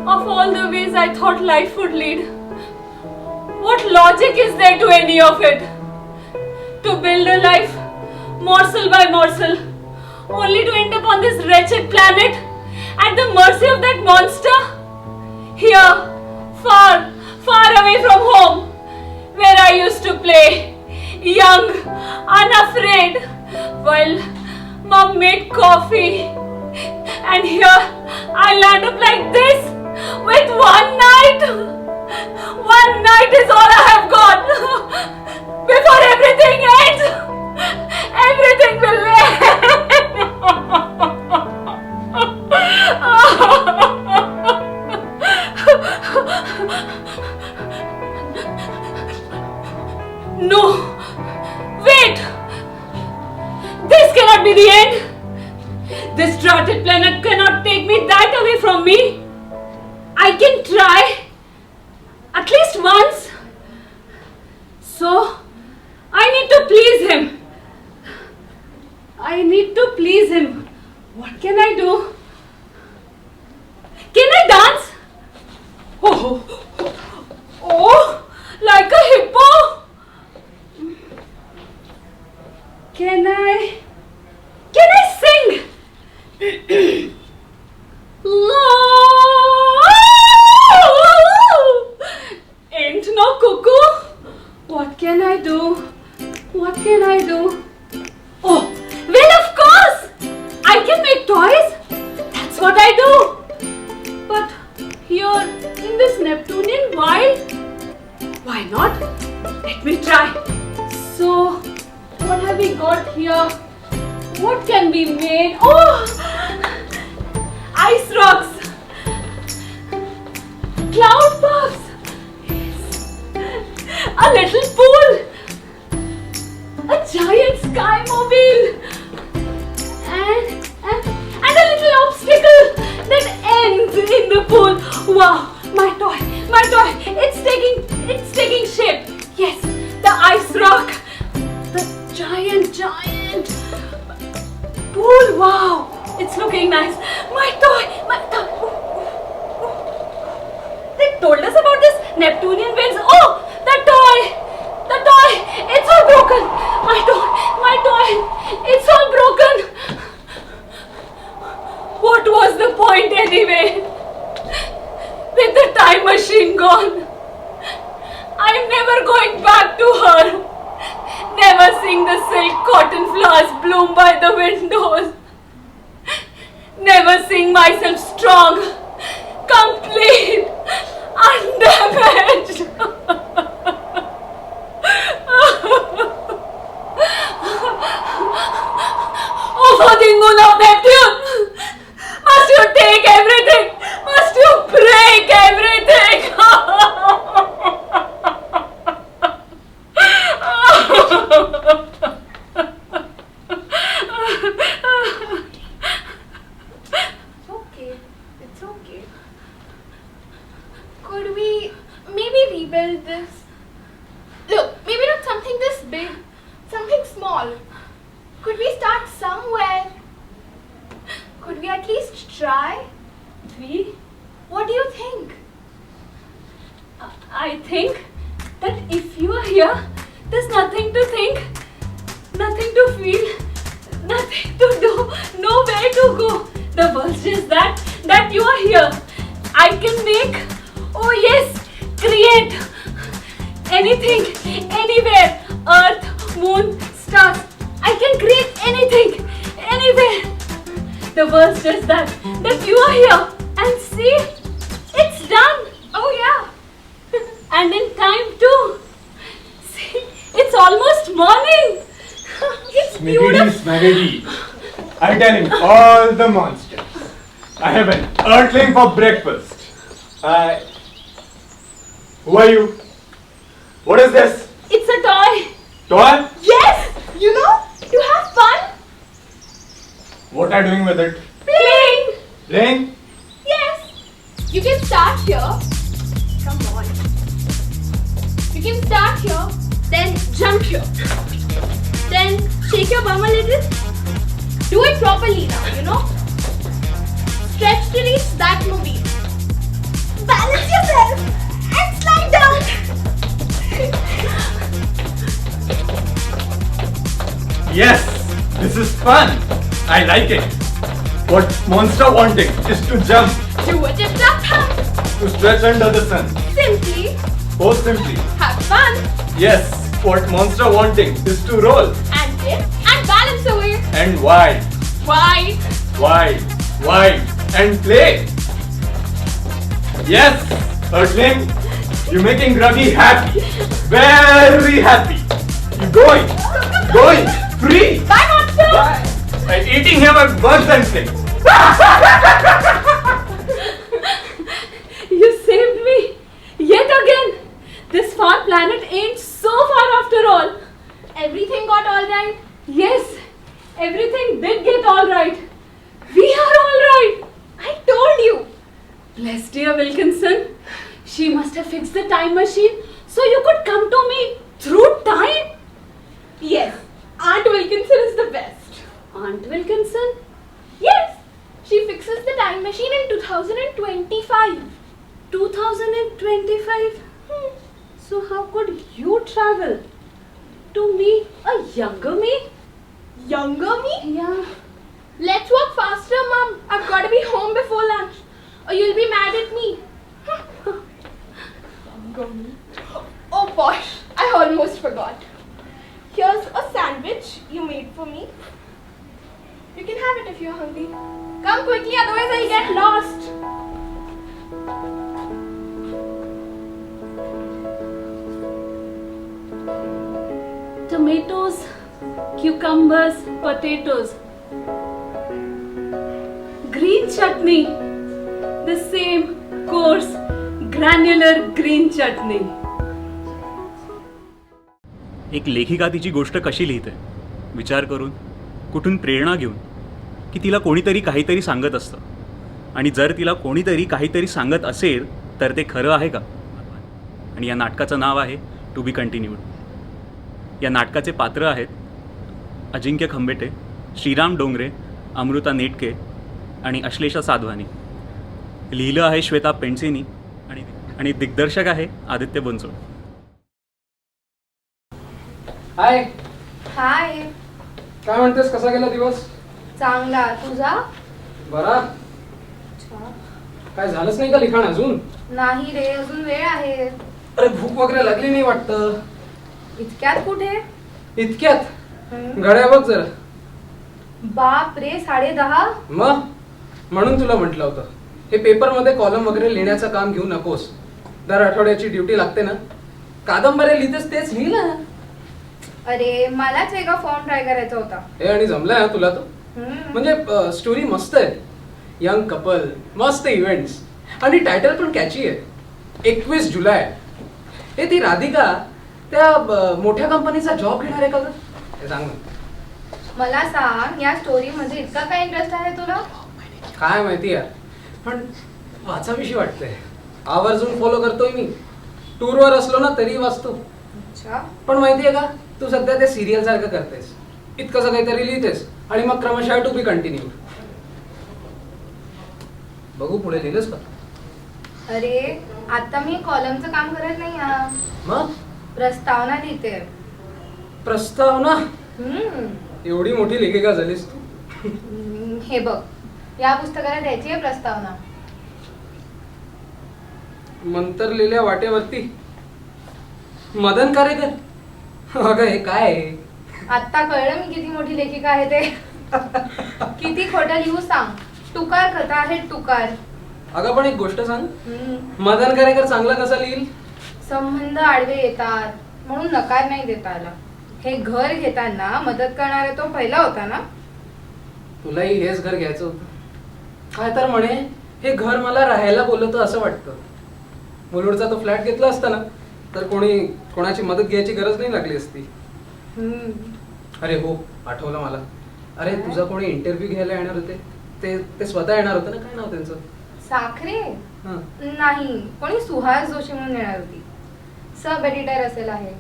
of all the ways I thought life would lead. What logic is there to any of it? To build a life morsel by morsel, only to end up on this wretched planet at the mercy of that monster? Here, far, far away from home, where I used to play, young, unafraid, while Mom made coffee. And here I land up like this with one night. One night is all I have got. Before everything ends, everything will end. No, wait. This cannot be the end. This drafted planet cannot take me that away from me. I can try at least once. So I need to please him. I need to please him. What can I do? Can I dance? Oh, like a hippo. Can I sing? Ain't no cuckoo. What can I do? What can I do? Oh, well, of course! I can make toys. That's what I do. But here in this Neptunian wild, why not? Let me try. So, what have we got here? What can be made? Oh! Ice rocks! Cloud puffs! Yes. A little pool! A giant sky mobile! And a little obstacle that ends in the pool! Wow! My toy! It's taking shape! Yes! The ice rock! The giant pool! Wow! It's looking nice! My toy! They told us about this Neptunian winds. Oh! The toy! It's all broken! My toy! It's all broken! What was the point anyway? With the time machine gone, I'm never going back to her. Never seeing the silk cotton flowers bloom by the windows. Never seeing myself strong, complete, undamaged. Oh, for the moon of Neptune! Must you take everything? Must you break everything? It's okay. Could we maybe rebuild this? Look, maybe not something this big, something small. Could we start somewhere? Could we at least try? What do you think? I think that if you are here, there's nothing to think, nothing to feel, nothing to do, nowhere to go. The world's just that you are here. I can make, oh yes, create anything, anywhere, earth, moon, stars. I can create anything, anywhere. The world's just that you are here. And see, it's done. Oh yeah. And in time too. See, it's almost morning. It's beautiful. Smaggedy. I tell him all the monsters. I have an earthling for breakfast. Who are you? What is this? It's a toy. Toy? Yes! You know, to have fun. What are you doing with it? Playing. Playing? Yes. You can start here. Come on. You can start here, then jump here. Then shake your bum a little. Do it properly now, you know. Stretch to reach that mobile. Yes, this is fun. I like it. What monster wanting is to jump, Do a tip tap tap. to stretch under the sun. Simply Oh, simply. have fun Yes, what monster wanting is to roll. and dip and balance away. And wide, Wide. wide, and play. Yes, Earthling, you're making Ravi happy. Very happy. You're going, free. Bye, monster. Bye. And eating him at birds and things. You saved me! Yet again! This far planet ain't so far after all! Everything got all right. Yes, everything did get alright! We are alright! I told you. Bless dear Wilkinson! She must have fixed the time machine so you could come to me through time! Yes, Aunt Wilkinson is the best. Aunt Wilkinson? Yes, she fixes the time machine in 2025. 2025? So how could you travel? To me, a younger me? Younger me? Yeah. Let's work faster, Mom. I've got to be home before lunch, or you'll be mad at me. Younger me. Oh gosh, I almost forgot. Here's a sandwich you made for me. You can have it if you're hungry. Come quickly, otherwise I'll get lost. Tomatoes, cucumbers, potatoes. Green chutney. The same coarse, granular green chutney. एक लेखिका तिची गोष्ट कशी लिहिते विचार करून, कुठून प्रेरणा घेऊन, की तिला कोणीतरी काहीतरी सांगत असतं आणि जर तिला कोणीतरी काहीतरी सांगत असेल तर ते खरं आहे का. आणि या नाटकाचं नाव आहे टू बी कंटिन्यूड. या नाटकाचे पात्र आहेत अजिंक्य खंबेटे, श्रीराम डोंगरे, अमृता नेटके आणि अश्लेषा साधवानी. लिहिलं आहे श्वेता पेंडसेनी आणि दिग्दर्शक आहे आदित्य बनसोड. हाय, हाय. काय म्हणतेस, कसा गेला दिवस? चांगला. तुझा? बरा. काय झालंच नाही का लिखाण अजून? नाही रे, अजून वेळ आहे. अरे भूक वगैरे लागली नाही वाटतं? इतक्यात कुठे? इतक्यात घड्या बघ जरा. बाप रे, 10:30. मग म्हणून तुला म्हटलं होतं हे पेपरमध्ये कॉलम वगैरे लिहिण्याचं काम घेऊ नकोस. दर आठवड्याची ड्युटी लागते ना, कादंबऱ्या लिहितेस तेच लिही ना. अरे मलाच वेगळा फॉर्म ट्राय करायचा होता. हे आणि जमलाय ना तुला तो. म्हणजे स्टोरी मस्त आहे, यंग कपल, मस्त इव्हेंट्स आणि टायटल पण कॅची आहे. 21 जुलै. हे ती राधिका त्या मोठ्या कंपनीचा जॉब घेणार आहे का ग? हे सांग ना. मला सांग, या स्टोरी मध्ये इतका काय इंटरेस्ट आहे तुला? काय माहिती यार, पण वाचाविषयी वाटतंय. आवर्जून फॉलो करतोय मी. टूरवर असलो ना तरी वाचतो. अच्छा. पण माहितीये का, तू सध्या ते सिरियल सारखं करतेस. इतकंसं काहीतरी लिहितेस आणि मग क्रमशः टू बी कंटिन्यू. बघू पुढे लिहिलंस का? अरे आता मी कॉलमचं काम करत नाही हा. मग प्रस्तावना लिहिते. प्रस्तावना? एवढी मोठी लेखिका झालीस तू. हे बघ, या पुस्तकाला द्यायची आहे प्रस्तावना. मंतरलेल्या वाटेवरती मदन कारेकर. अगं हे काय आहे? आता कळलं मी किती मोठी लेखिका आहे ते. किती खोटं लिहू सांग. टुकार कथा आहे, टुकार. अगं पण एक गोष्ट सांग, मदन कारेकर चांगला कसा लिहिल? संबंध आडवे येतात म्हणून नकार नाही देता आला. हे घर घेताना मदत करणारा तो पहिला होता ना. तुलाही हेच घर घ्यायचं होतं. काय तर म्हणे, हे घर मला राहायला बोलवतं असं वाटतं. मुलुडचा तो फ्लॅट घेतला असता ना तर कोणाची मदत घ्यायची गरज नाही लागली असती. अरे हो, आठवलं मला. अरे तुझा कोणी इंटरव्ह्यू घ्यायला येणार होते, ते स्वतः येणार होते ना. काय नाव त्यांचं? साखरे? नाही, कोणी सुहास जोशी म्हणून येणार होती. सब एडिटर असेल आहे,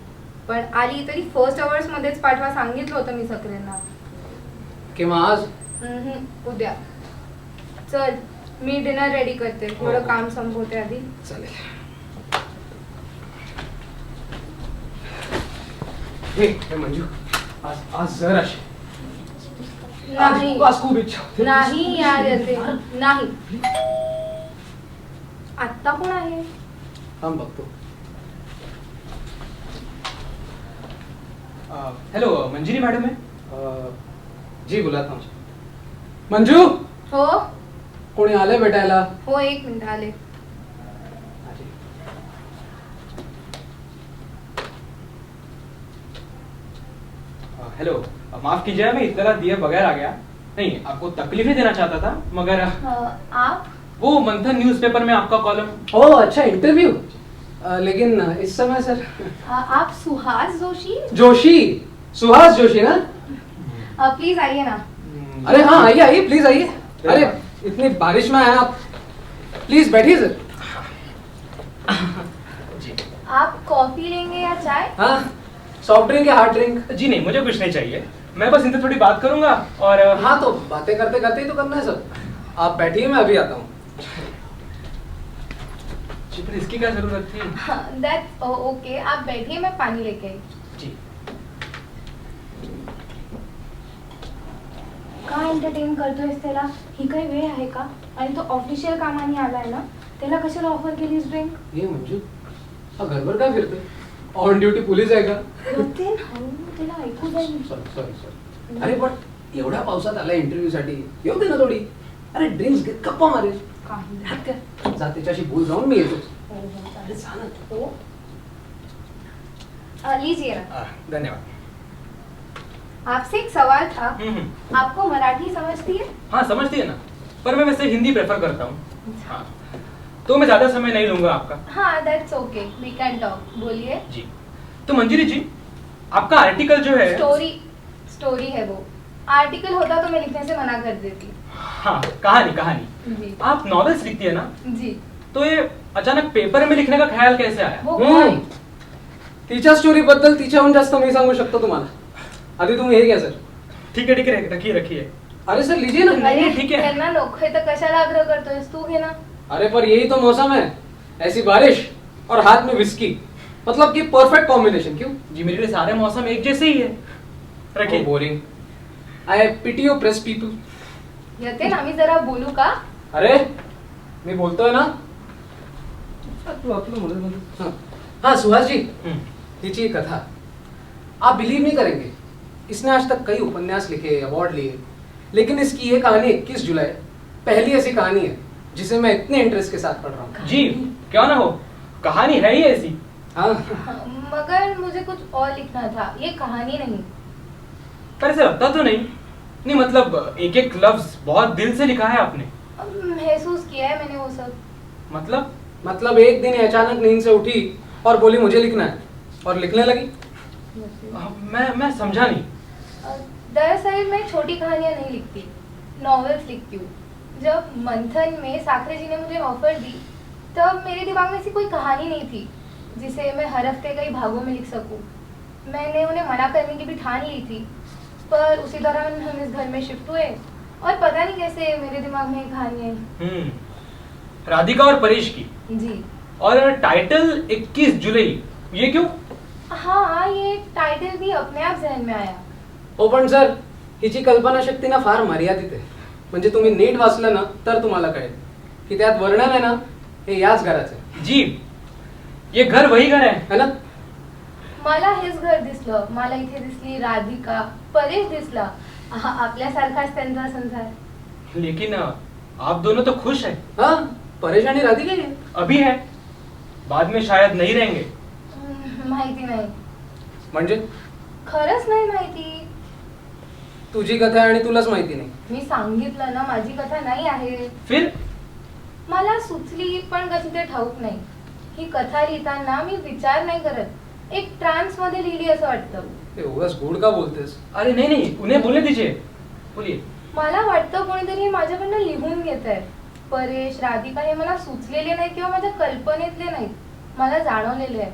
पण आली तरी फर्स्ट अवर्स मध्येच पाठवा सांगितलं होतं मी साखरेंना. किंवा आज? उद्या. चल मी डिनर रेडी करते, थोडं काम संपवते आधी. चालेल. हे मंजू, आज जराशी नाही आज खूप इच्छा होते. नाही यार येते नाही. आत्ता कोण आहे? थांब बघतो. हेलो मंजिरी मैडम है? जी बुलाता हूँ. मंजू, हो कोणी आलंय भेटायला? हो, 1 मिनिट आले. हेलो, माफ कीजिए मैं इतना दिए बगैर आ गया. नहीं, आपको तकलीफ नहीं देना चाहता था, मगर आप वो मंथन न्यूज़पेपर में आपका कॉलम. ओह अच्छा, इंटरव्यू. लेकिन इस समय सर. आप सुहास जोशी? जोशी, सुहास जोशी ना? प्लीज आइए ना. अरे हाँ, आइए आइए, प्लीज आइए. अरे इतनी बारिश में आए आप, प्लीज बैठिए सर. आप कॉफी लेंगे या चाय? हाँ, सॉफ्ट ड्रिंक या हार्ड ड्रिंक? जी नहीं, मुझे कुछ नहीं चाहिए. मैं बस इनसे थोड़ी बात करूंगा और हाँ, तो बातें करते करते ही तो करना है सर. आप बैठिए, मैं अभी आता हूँ. जी, पर इसकी क्या जरूरत थी? दैट्स ओके, आप बैठिए, मैं पाणी लेके आई. जी. का एंटरटेन करतोयस त्याला? ही काही वेळ आहे का? आणि तो ऑफिशियल कामाने आलाय ना, त्याला कशाला ऑफर केलीस ड्रिंक? ये मंजू, हा घरभर काय फिरते? ऑन ड्युटी पोलीस आहे का? होते हळू, त्याला ऐकू जाईल. सॉरी. अरे पण एवढ्या पावसात आला इंटरव्ह्यू साठी, येऊ दे ना थोडी. अरे ड्रिंक्स घेत गप्पा मारेल. काही नाही. जा त्याच्याशी बोल, जाऊन मी येतो. हो, हो, चालेल. अरे जा ना. हो. लीजिए ना. धन्यवाद. आपसे एक सवाल था. हम्म. आपको मराठी समझती है? हाँ, समझती है ना, पर मैं वैसे हिंदी प्रेफर करता हूँ. हाँ, तो मैं ज्यादा समय नहीं लूंगा आपका. हाँ, that's okay, we can talk. बोलिए. जी. तो मंजिरी जी, आपका आर्टिकल जो है. स्टोरी है वो. आर्टिकल होता तो मैं लिखने से मना कर देती. हाँ, कहानी. जी. आप नॉवेल्स लिखती है ना, जी. तो ये अचानक पेपर में लिखने का ख्याल कैसे आया? वो कौन? तिच्या स्टोरी बद्दल तिच्याहून जास्त मी सांगू शकतो तुम्हाला. आधी तुम्ही हे घ्या सर. ठीक है, रखिए. अरे सर लीजिए ना. अरे ठीक है. त्यांना नकोय तर कशाला आग्रह करतोयस? तू घे ना. अरे पर यही तो मौसम है, ऐसी बारिश और हाथ में विस्की, मतलब कि परफेक्ट कॉम्बिनेशन. क्यों? जी, मेरे लिए सारे मौसम एक जैसे ही है. रखिए. Boring. I pity you press people. येते ना, मी जरा बोलू का? अरे मी बोलतोय ना. तू आपलं बोलत बोलत. हाँ सुहास जी, हिची कथा आप बिलीव नहीं करेंगे. इसने आज तक कई उपन्यास लिखे, अवार्ड लिए, लेकिन इसकी ये कहानी 21 जुलाई पहली ऐसी कहानी है जिसे मैं इतने इंटरेस्ट के साथ पढ़ रहा हूँ. जी, क्यों ना हो, कहानी है ही ऐसी. हाँ, मगर मुझे कुछ और लिखना था, ये कहानी नहीं. पर ऐसे लगता तो नहीं, मतलब एक एक लफ्ज बहुत दिल से लिखा है आपने. महसूस किया है मैंने वो सब. मतलब एक दिन ये अचानक नींद से उठी और बोली मुझे लिखना है, और लिखने लगी. मैं समझा नहीं. दरअसल मैं छोटी कहानियां नहीं लिखती, नॉवेल्स लिखती हूँ. जब मंथन में साखरे जी ने मुझे ऑफर दी, तब मेरे दिमाग में ऐसी कोई कहानी नहीं थी जिसे मैं हर हफ्ते कई भागों में लिख सकूं. मैंने उन्हें मना करने की भी ठान ली थी, पर उसी दौरान हम इस घर में शिफ्ट हुए और पता नहीं कैसे मेरे दिमाग में एक कहानी आई. राधिका और परेश की. जी. और टाइटल 21 जुलाई, ये क्यों? हाँ, ये टाइटल भी अपने आप जहन में आया. हो पण सर, हिची कल्पनाशक्ती ना फार मर्यादित आहे. म्हणजे तुम्ही नीट वाचलं ना तर तुम्हाला कळेल की त्यात वर्णन आहे ना, हे याच घराचं. जी, ये घर वही घर है ना? मला हेच घर दिसलं. मला इथे दिसली राधिका, परेश दिसला. आपल्यासारखाच त्यांचा संसार. लेकिन आप दोनों तो खुश हैं. हाँ, परेश आणि राधिका आहे. अभी है, बाद में शायद नहीं रहेंगे. माहिती नाही. म्हणजे खरंच नाही माहिती. तुझी कथा आहे आणि तुलाच माहिती नाही. मी सांगितलं ना, माझी कथा नाही आहे. फिर मला सुचली पण कशी ते ठाऊक नाही. ही कथा लिहिताना मी विचार नाही करत, एक ट्रान्स मध्ये लिहिली असं वाटतं. ते उगाच गोड का बोलतेस? अरे नहीं, उन्हें बोलने दीजिए. बोलिए. मला वाटतं कोणीतरी माझ्याकडनं लिहून घेत आहे. परेश, राधिका हे मला सुचलेले नाही किंवा माझ्या कल्पनेतले नाहीत, मला जाणवलेले आहे.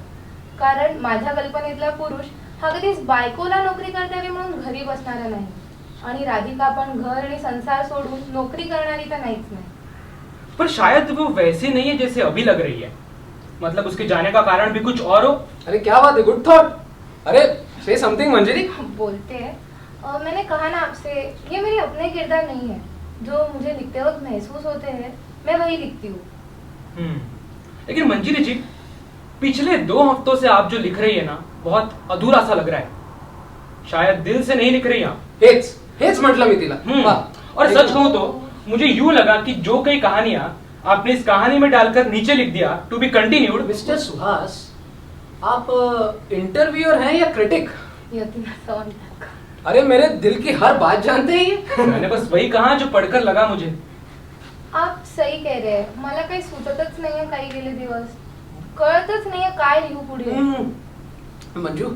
कारण माझ्या कल्पनेतला पुरुष हा कधीच बायकोला नोकरी करता यावी म्हणून घरी बसणारा नाही, आणि राधिका पण घर आणि संसार सोडून नोकरी करणारी तर नाहीच नाही. पर शायद वो वैसे नहीं है जैसे अभी लग रही है. मतलब उसके जाने का कारण भी कुछ और हो. अरे क्या बात है, गुड थॉट. अरे से समथिंग मंजरी। बोलते हैं मैंने कहा ना आपसे, ये मेरे अपने किरदार नहीं है। जो मुझे लिखते वक्त महसूस होते हैं मैं वही लिखती हूँ। लेकिन मंजिरी जी, पिछले 2 हफ्तों से आप जो लिख रही है ना, बहुत अधूरा सा लग रहा है। शायद दिल से नहीं लिख रही आप। हेच म्हटलं मी तिला। और सच कहूं तो मुझे यूं लगा कि जो कई कहानियां आपने इस कहानी में डालकर नीचे लिख दिया, to be continued. Mister Suhas, आप इंटरव्यूअर हैं या क्रिटिक? अरे मेरे दिल की हर बात जानते हैं ये। मैंने बस वही कहा जो पढ़कर लगा मुझे। आप सही कह रहे हैं, मला काही सुचतच नाहीये काही गेले दिवस, कळतच नाहीये काय लिहू पुढे। मंजू,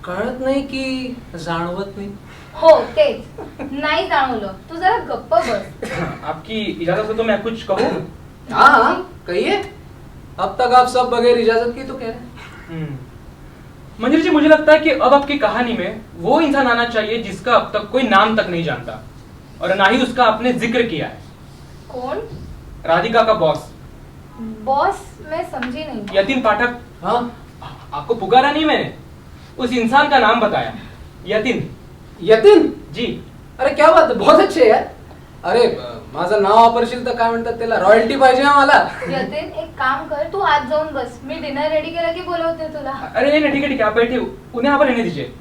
कळत नाही की जाणवत नाही? हो तेच, नाही जाणवलं। तू जरा गप्प बस। आपकी इजाजत हो तो मैं कुछ कहूँ? हाँ कहिए। अब तक आप सब बगैर इजाजत की तो कह रहे हैं। मंजिल जी, मुझे लगता है कि अब आपकी कहानी में वो इंसान आना चाहिए जिसका अब तक कोई नाम तक नहीं जानता, और ना ही उसका आपने जिक्र किया है। कौन? राधिका का बॉस। बॉस? मैं समझी नहीं। यतीन पाठक। हाँ, आपको पुकारा नहीं मैंने, उस इंसान का नाम बताया, यतीन। यतीन जी। अरे क्या बात है, बहुत अच्छे यार। अरे माझं नाव वापरशील तर काय म्हणतात त्याला, रॉयल्टी पाहिजे आम्हाला। यतीन एक काम कर, तू आज जाऊन बस, मी डिनर रेडी केला की बोलवते तुला। अरे नहीं ठीक है, आप बैठे, उन्हें यहाँ पर रहने दीजिए।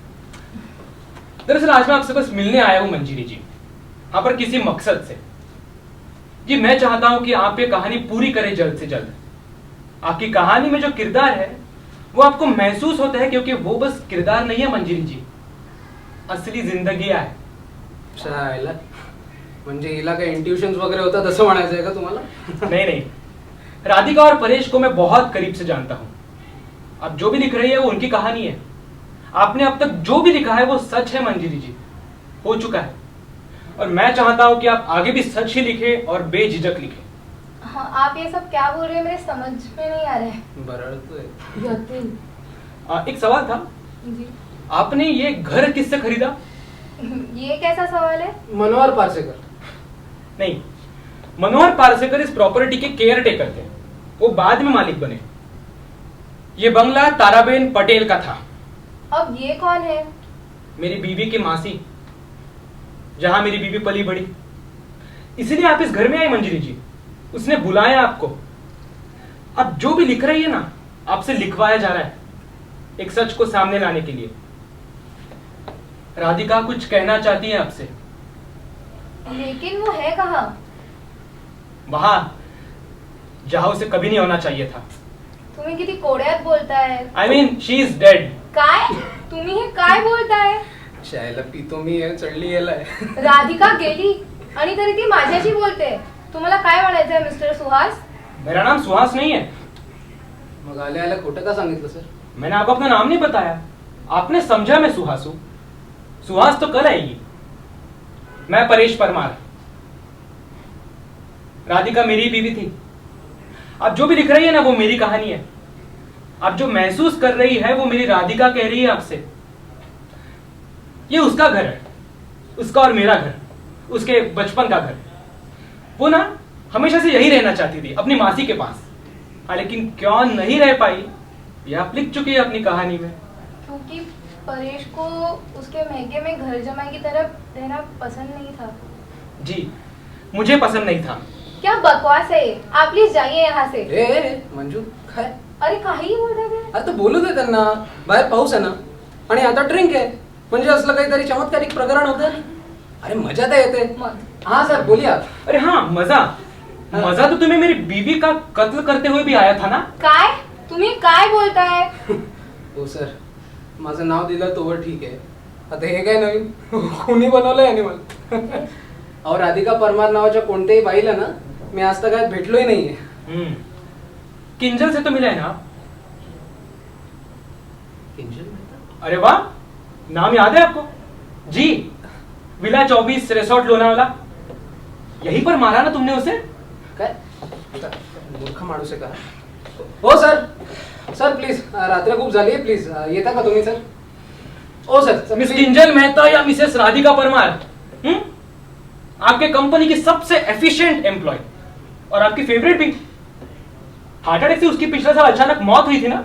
दरअसल आज मैं आपसे बस मिलने आया हूँ मंजिरी जी, यहाँ पर किसी मकसद से। जी मैं चाहता हूँ कि आप ये कहानी पूरी करें जल्द से जल्द। आपकी कहानी में जो किरदार है वो आपको महसूस होता है, क्योंकि वो बस किरदार नहीं है मंजिरी जी, असली जिंदगी है। शायला म्हणजे हिला काही इंट्यूशन्स वगैरे होता तसं म्हणायचं आहे का तुम्हाला? नहीं नहीं, राधिका और परेश को मैं बहुत करीब से जानता हूँ। आप जो भी लिख रही है वो उनकी कहानी है। आपने अब तक जो भी लिखा है वो सच है मंजिरी जी, हो चुका है। और मैं चाहता हूँ कि आप आगे भी सच ही लिखें और बेझिझक लिखें। हाँ, आप ये सब क्या बोल रहे हैं, मेरे समझ में नहीं आ रहा है। बरळतोय। यतीन। एक सवाल था जी। आपने ये घर किससे खरीदा? ये कैसा सवाल है? मनोहर पारसेकर। नहीं, मनोहर पारसेकर इस प्रॉपर्टी के केयर टेकर थे, वो बाद में मालिक बने। ये बंगला ताराबेन पटेल का था। अब ये कौन है? मेरी बीवी की मासी, जहां मेरी बीवी पली बड़ी, इसलिए आप इस घर में आई मंजिरी जी। उसने बुलाया आपको। अब जो भी लिख रही है ना, आपसे लिखवाया जा रहा है एक सच को सामने लाने के लिए। राधिका कुछ कहना चाहती है आपसे। लेकिन वो है कहाँ? वहां जहां उसे कभी नहीं होना चाहिए था। तुम्ही किती कोड्यात बोलताय। I mean, she is dead. काय? तुम्ही हे काय बोलताय? शायला पितो मी आहे, चढली गेलाय। राधिका गेली आणि तरी ती माझ्याशी बोलते। तुम्हाला काय म्हणायचंय मिस्टर सुहास? मेरा नाम सुहास नहीं है। मग आले आले खोटं का सांगितलं सर? मैंने आपको अपना नाम नहीं बताया, आपने समझा मैं सुहास हूं। सुहास तो कल आएगी। मैं परेश परमार। राधिका मेरी बीवी थी। आप जो भी लिख रही है ना वो मेरी कहानी है। आप जो महसूस कर रही है वो मेरी राधिका कह रही है आपसे। ये उसका घर है, उसका और मेरा घर, उसके बचपन का घर। वो ना हमेशा से यही रहना चाहती थी, अपनी मासी के पास। हाँ, लेकिन क्यों नहीं रह पाई ये आप लिख चुकी है अपनी कहानी में। क्योंकि परेश को उसके महंगे में घर जमाई की तरह रहना पसंद नहीं था। जी, मुझे पसंद नहीं था। क्या बकवास है ये? आप प्लीज जाइए यहाँ से। ए मंजू काय? अरे काही बोलत आहे? अरे तो बोलू दे त्यांना, बाहेर पाऊस आहे ना, आणि आता ड्रिंक आहे, म्हणजे असलं काहीतरी चमत्कारिक प्रकरण होतं। अरे मजा तर येते। हाँ सर बोलिए आप। अरे हाँ, मजा मजा तो तुम्हें मेरी बीवी का कत्ल करते हुए भी आया था ना। काय? तुम्ही काय बोलताय? हो सर, माझं नाव दिलं तोवर ठीक आहे, आता हे काय नवीन कोणी बनवलंय ॲनिमल? अहो राधिका परमार नावाच्या कोणत्याही बाईला ना मी आज तक भेटलोही नाहीये। किंजल से तो मिला है ना आप? किंजल? अरे वाह, नाम याद है आपको? जी, विला 24 रिसोर्ट लोनावाला, यहीं पर मारा ना तुमने उसे? काय मूर्ख माणूस आहे का? हो सर, सर प्लीज, रात्र खूप झाली आहे, प्लीज येता का तुम्ही सर? ओ सर, मिस किंजल मेहता या मिसेस राधिका परमार, आपके कंपनी की सबसे एफिशिएंट एम्प्लॉय और आपकी फेवरेट भी। हार्ट अटैक से उसकी पिछले साल अचानक मौत हुई थी ना,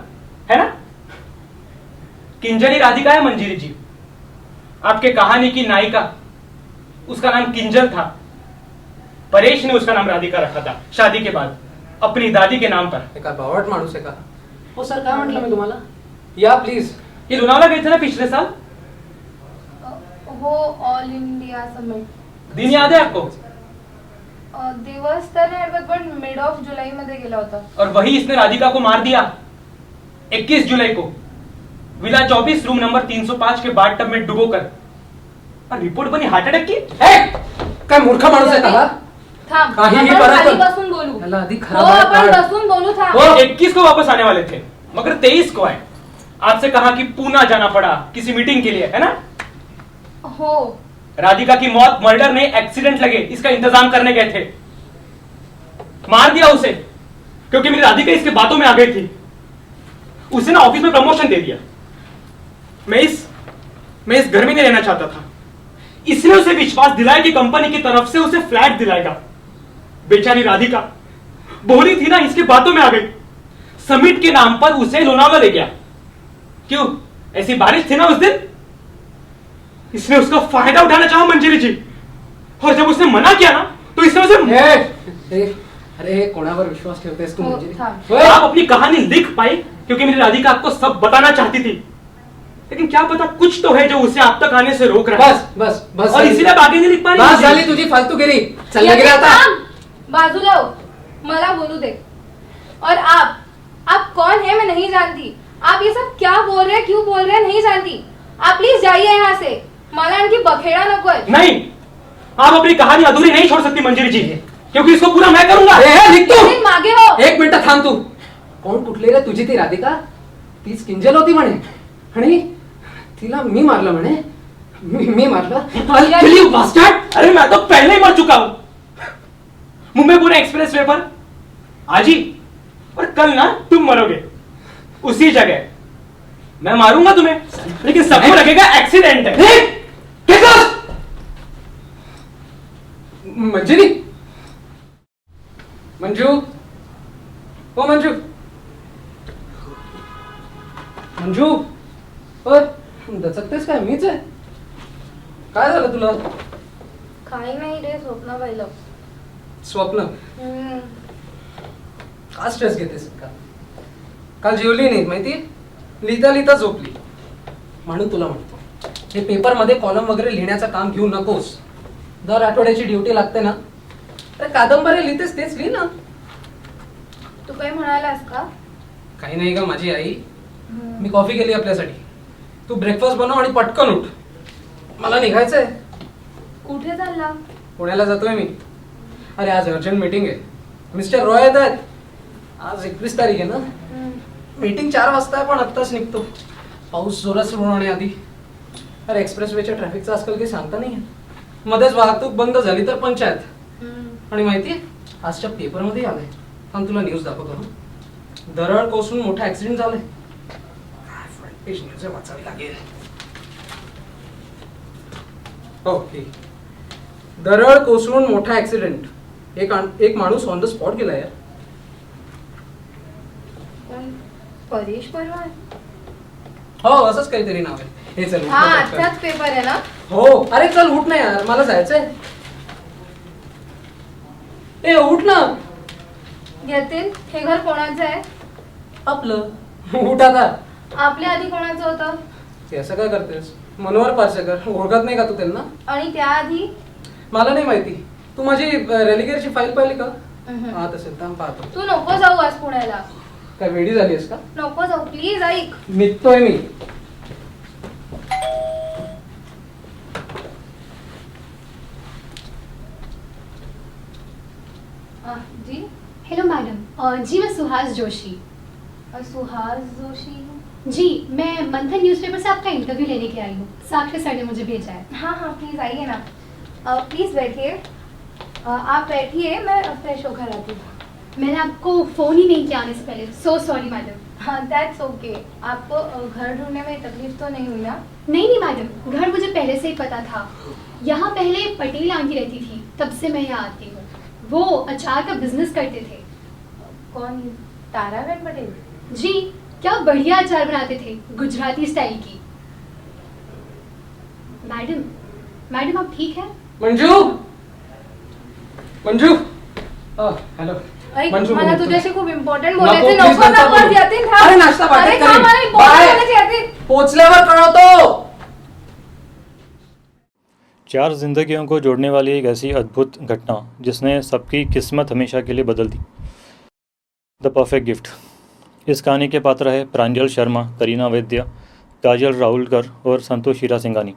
है ना? किंजली राधिका है मंजीरी जी, आपके कहानी की नायिका। उसका नाम किंजल था। परेश ने उसका नाम राधिका रखा था शादी के बाद अपनी दादी के नाम पर। एका बावट माणूस आहे का हो सर? काय म्हटलं मी तुम्हाला? या प्लीज. ये लोनावला गए थे ना पिछले साल? हो, ऑल इंडिया समिट दिन याद है आपको? दिवस तर नाही आठवत, पण मिड ऑफ जुलै मध्ये गेला होता. और वही इसने राधिका को मार दिया 21 जुलाई को विला 24 रूम नंबर 305 के बाथटब में डुबोकर। और रिपोर्ट बनी हार्ट अटैक की। काय मूर्ख माणूस आहे का हा? थांब, काहीही आपण करा खाली पण. बसून बोलू. याला आधी हो, खराब आहे आपण काढ. बसून बोलू. थांब. वो 21 को वापस आने वाले थे मगर 23 को आए। आपसे कहा कि पूना जाना पड़ा किसी मीटिंग के लिए, है ना? हो. राधिका की मौत मर्डर नहीं एक्सीडेंट लगे इसका इंतजाम करने गए थे। मार दिया उसे क्योंकि मेरी राधिका इसके बातों में आ गई थी। उसे ना ऑफिस में प्रमोशन दे दिया। मैं इस घर में नहीं रहना चाहता था। इसने उसे विश्वास दिलाया कि कंपनी की तरफ से उसे फ्लैट दिलाएगा। बेचारी राधिका बोली थी ना, इसके बातों में आ गई। समिट के नाम पर उसे लोनावला ले गया। क्यों? ऐसी बारिश थी ना उस दिन। इसने उसका फायदा उठाना चाहा मंजीरी जी, और जब उसने मना किया ना तो इसने उसे अरे कोणावर विश्वास ठेवतेस तू हो, मंजिरी? थांब. आप अपनी कहानी लिख पाई क्योंकि मेरी राधिका आपको सब बताना चाहती थी, लेकिन क्या पता कुछ तो है जो उसे आप तक आने से रोक रहा है। बस बस बस और इसीलिए आप आगे नहीं लिख पा बस रही। झाली तुझी फालतूगिरी. चल ये गेला आता. थांब. बाजूला हो, मला बोलू दे. और आप कौन है मैं नहीं जानती. आप ये सब क्या बोल रहे हैं, क्यों बोल रहे हैं नहीं जानती. आप प्लीज जाइए यहाँ से. मला आणखी बखेडा नकोय. नहीं, आप अपनी कहानी अधूरी नहीं छोड़ सकती मंजीरी जी, क्योंकि इसको पूरा मैं करूंगा। लिख तू. एक मागे हो. एक मिनिट थांब तू. कोण कुठली रे तुझी ती राधिका? तीच किंजल होती म्हणे आणि तिला मी मारलं म्हणे. मी मारलं? I'll kill you, bastard! अरे मैं तो पहले ही मर चुका हूं मुंबई पुणे एक्सप्रेस वे पर आज ही, और कल ना तुम मरोगे उसी जगह। मैं मारूंगा तुम्हें, लेकिन सबको लगेगा एक्सीडेंट है। मंजिरी, मंजू, ओ मंजू, मंजू, दचकतेस काय? मीच आहे. काय झालं तुला? काही नाही रे, स्वप्न पाहिलं. स्वप्न? का स्ट्रेस घेतेस का? काल जेवली नाही माहिती? लिहिता लिहिता झोपली. म्हणून तुला म्हणतो हे पेपर मध्ये कॉलम वगैरे लिहिण्याचं काम घेऊ नकोस. दर आठवड्याची ड्युटी लागते ना, तर कादंबरी लिहितेस तेच लिही ना. तू काही म्हणालास का? काही नाही का माझी आई. मी कॉफी केली आपल्यासाठी. तू ब्रेकफास्ट बनव आणि पटकन उठ. मला निघायचंय. कुठे चालला? पुण्याला जातोय मी. अरे आज अर्जंट मीटिंग आहे. मिस्टर रॉय येत आहेत. आज 21 तारीख आहे ना. मीटिंग 4 वाजता आहे, पण आत्ताच निघतो. पाऊस जोरात सुरू होण्याआधी. अरे एक्सप्रेसवेच्या ट्रॅफिकचं आजकाल काही सांगता नाही. मध्येच वाहतूक बंद झाली तर पंचायत. आणि माहितीये आजच्या पेपरमध्ये आलंय. पण तुला न्यूज दाखवतो. दरड कोसळून मोठा ऍक्सिडेंट झालाय. काय फ्रंट पेज न्यूज वाचावी लागेल. ओके. दरड कोसळून मोठा ऍक्सिडेंट. एक माणूस ऑन द स्पॉट गेला यार. परेश परवा? हो असंच काहीतरी नाव आहे. हे चल. हा आजचाच पेपर आहे ना? हो. अरे चल उठ ना यार, मला जायचंय. ए उठ ना. घेतील. हे घर कोणाचं आहे? आपलं. उठ आता. आपल्या आधी कोणाचं होतं? ते असं काय करतेस? मनोहर पार्सेकर. ओळखत नाही का तू त्यांना? आणि त्याआधी? मला नाही माहिती. तू माझी रेलिगेअरची फाईल पाहिली का? हा तसेल थांब पाहतो. तू नको जाऊ आज पुण्याला. काय वेडी झालीस का? नको जाऊ प्लीज, ऐक. निघतोय मी. जी हेलो मैडम. जी मैं सुहास जोशी. सुहास जोशी? जी मैं मंथन न्यूज़पेपर से आपका इंटरव्यू लेने के आई हूँ. साक्षी सर ने मुझे भेजा है. हाँ हाँ प्लीज़ आइए ना. प्लीज़ बैठिए. आप बैठिए, मैं फ्रेश होकर आती हूँ. मैंने आपको फ़ोन ही नहीं किया आने से पहले. So sorry madam. हाँ दैट्स ओके. आपको घर ढूंढने में तकलीफ तो नहीं हुई ना? नहीं मैडम, घर मुझे पहले से ही पता था. यहाँ पहले पटेल आंटी रहती थी, तब से मैं यहाँ आती हूँ. वो अचार का बिजनेस करते थे. कौन? तारागढ़ पटेल? जी क्या बढ़िया अचार बनाते थे, गुजराती स्टाइल की। मैडम, मैडम आप ठीक है? मंजू, मंजू, हेलो। अरे मंजू, मला मंजू, तुझ्याशी खूप इम्पॉर्टंट नको, बोलायचं, please, नको नंतर नको बोलू. यातीन थांब. अरे नाश्ता बाकी अरे करेन. थांब, मला बाय. बोलायचं यातीन. पोचल्यावर कळवतो. 4 जिंदगियों को जोड़ने वाली एक ऐसी अद्भुत घटना जिसने सबकी किस्मत हमेशा के लिए बदल दी। The perfect gift. इस कहानी के पात्र है प्रांजल शर्मा, करीना वैद्य, काजल राहुलकर और संतोष हीरा सिंघानी।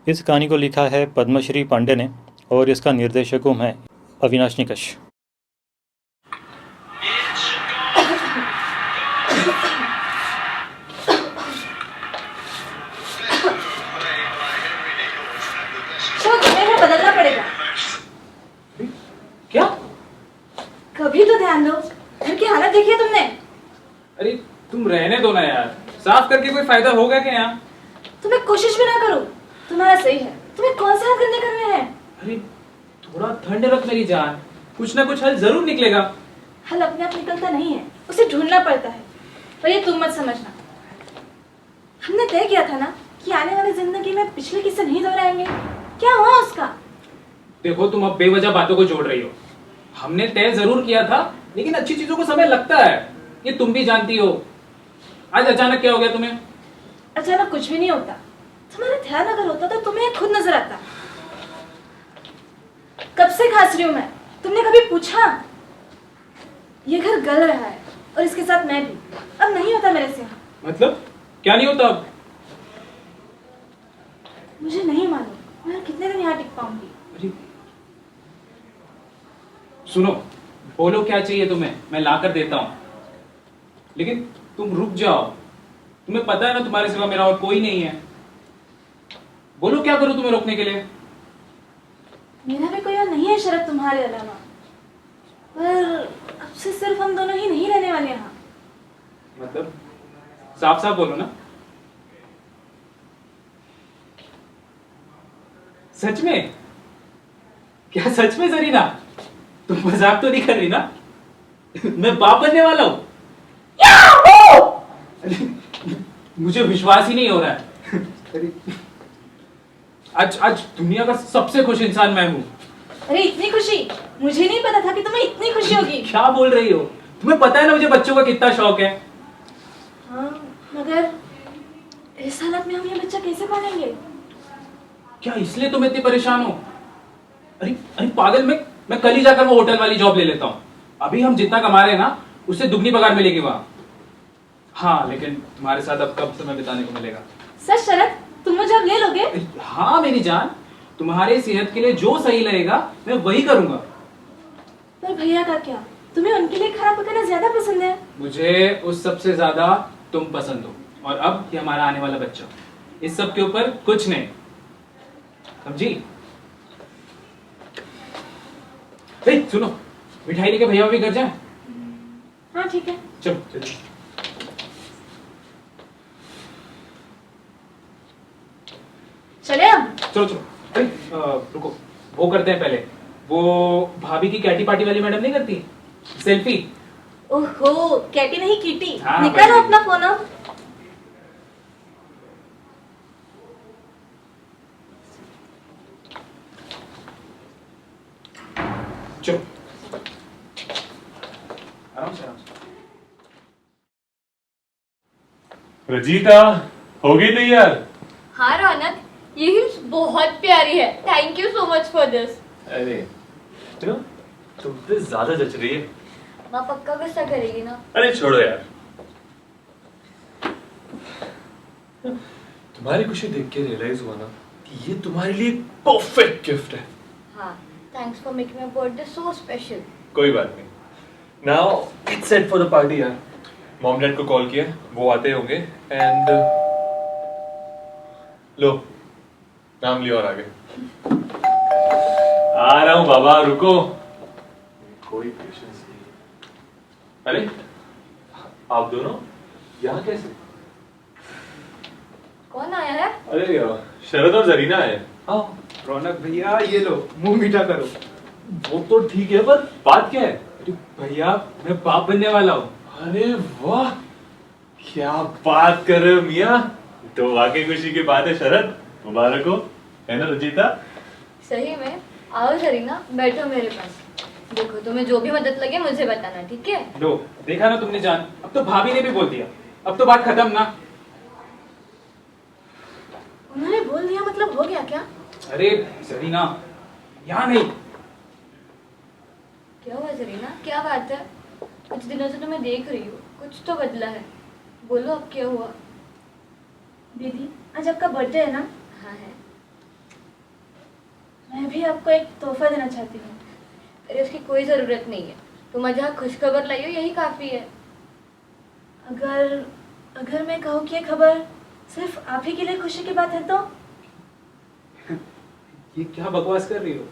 इस कहानी को लिखा है पद्मश्री पांडे ने और इसका निर्देशक है अविनाश निकष। तो तुम्हें बदलना पड़ेगा। क्या? कभी तो ध्यान दो, घर की हालत देखी है तुमने? अरे तुम रहने दो ना यार, साफ करके कोई फायदा होगा क्या यहाँ? तुम्हें कोशिश भी ना करो, तुम्हारा सही है। तुम्हें कौन से हाथ गंदे करने हैं? अरे थोड़ा ठंड रख मेरी जान, कुछ ना कुछ हल जरूर निकलेगा। हल अपने आप निकलता नहीं है, उसे ढूंढना पड़ता है। पर ये तुम मत समझना, हमने तय किया था ना कि आने वाली जिंदगी में पिछले किस्से नहीं दोहराएंगे। क्या हुआ उसका? देखो तुम अब बेवजह बातों को जोड़ रही हो। हमने तय जरूर किया था, लेकिन अच्छी चीजों को समय लगता है, ये तुम भी जानती हो। आज अचानक क्या हो गया तुम्हें? अचानक कुछ भी नहीं होता। तुम्हारा ध्यान अगर होता तो तुम्हें खुद नजर आता। कब से खास रही हूं मैं, तुमने कभी पूछा? ये घर गल रहा है और इसके साथ मैं भी। अब नहीं होता मेरे से। मतलब क्या नहीं होता अब? मुझे नहीं मालूम मैं कितने दिन यहाँ टिक पाऊंगी। अरे सुनो, बोलो क्या चाहिए तुम्हें, मैं ला कर देता हूँ, लेकिन तुम रुक जाओ। तुम्हें पता है ना तुम्हारे सिवा मेरा और कोई नहीं है। बोलो क्या करूं तुम्हें रोकने के लिए? मेरा भी कोई और नहीं है शरद तुम्हारे अलावा, पर अब से सिर्फ हम दोनों ही नहीं रहने वाले यहाँ। मतलब साफ साफ बोलो ना। सच में? क्या सच में जरीना? तुम मजाक तो नहीं कर रही ना? मैं बाप बनने वाला हूं। मुझे विश्वास ही नहीं हो रहा है। आज दुनिया का सबसे खुश इंसान मैं हूं। अरे इतनी खुशी? मुझे नहीं पता था कि तुम्हें इतनी खुशी होगी। क्या बोल रही हो? तुम्हें पता है ना मुझे बच्चों का कितना शौक है। हाँ, मगर इस हालत में हम ये बच्चा कैसे पालेंगे? क्या इसलिए तुम इतनी परेशान हो? अरे अरे पागल, मैं कल ही जाकर वो होटल वाली जॉब ले लेता हूँ। अभी हम जितना कमा रहे हैं ना, उससे दुगनी पगार मिलेगी वहां। हाँ, लेकिन तुम्हारे साथ अब कब समय बिताने को मिलेगा? सच शरद, तुम वो जॉब ले लोगे? हाँ मेरी जान, तुम्हारे सेहत के लिए जो सही लगेगा मैं वही करूंगा। पर भैया का क्या? तुम्हें उनके लिए खाना पकाना ज्यादा पसंद है। मुझे उस सबसे ज्यादा तुम पसंद हो, और अब ये हमारा आने वाला बच्चा। इस सब के ऊपर कुछ नहीं, समझी? सुनो, मिठाई लेके भैया भी घर जाए। हाँ ठीक है, चलो चलो। चले हम। चलो चलो। अरे रुको, वो करते हैं पहले। वो भाभी की कैटी पार्टी वाली मैडम नहीं करती सेल्फी? ओहो, कैटी नहीं कीटी। हाँ, निकालो भाई। अपना फोन अब। चलो आराम से आराम से। रजीता, हो गई तैयार? हाँ रौनक, ये हिल्स बहुत प्यारी है। Thank you so much for this. अरे तुम पे ज्यादा जच रही है। माँ पक्का गुस्सा करेगी ना? अरे छोड़ो यार, तुम्हारी खुशी देख के रियलाइज हुआ ना कि ये तुम्हारे लिए परफेक्ट गिफ्ट है। हाँ, thanks for making my birthday so special. कोई बात नहीं। Now it's set for the party यार। मॉम डैड को कॉल किया, वो आते होंगे एंड लो, नाम लिया और आगे। आ रहा हूं बाबा, रुको। कोई पेशेंस नहीं। अरे आप दोनों यहाँ कैसे? कौन आया है? अरे शरद और जरीना है। हाँ रौनक भैया, ये लो मुंह मीठा करो। वो तो ठीक है, पर बात क्या है? अरे भैया, मैं बाप बनने वाला हूँ। अरे वाह, क्या बात कर रहे हो मियाँ, तो वाकई खुशी की बात है शरद, मुबारक हो, है ना रंजीता? सही में। आओ जरीना, बैठो मेरे पास। देखो तुम्हें जो भी मदद लगे मुझे बताना, ठीक है? लो देखा ना तुमने जान, अब तो भाभी ने भी बोल दिया, अब तो बात खत्म ना। उन्होंने बोल दिया मतलब हो गया क्या? अरे जरीना, यहाँ नहीं। क्या हुआ जरीना, क्या बात है? कुछ दिनों से तुम्हें देख रही हूँ, कुछ तो बदला है। बोलो अब क्या हुआ? दीदी आज आपका बर्थडे है ना? हाँ है। मैं भी आपको एक तोहफा देना चाहती हूँ। अरे उसकी कोई ज़रूरत नहीं है, तुम आज यहाँ खुशखबर लाई हो यही काफ़ी है। अगर मैं कहूँ कि ये खबर सिर्फ आप ही के लिए खुशी की बात है तो? ये क्या बकवास कर रही हो?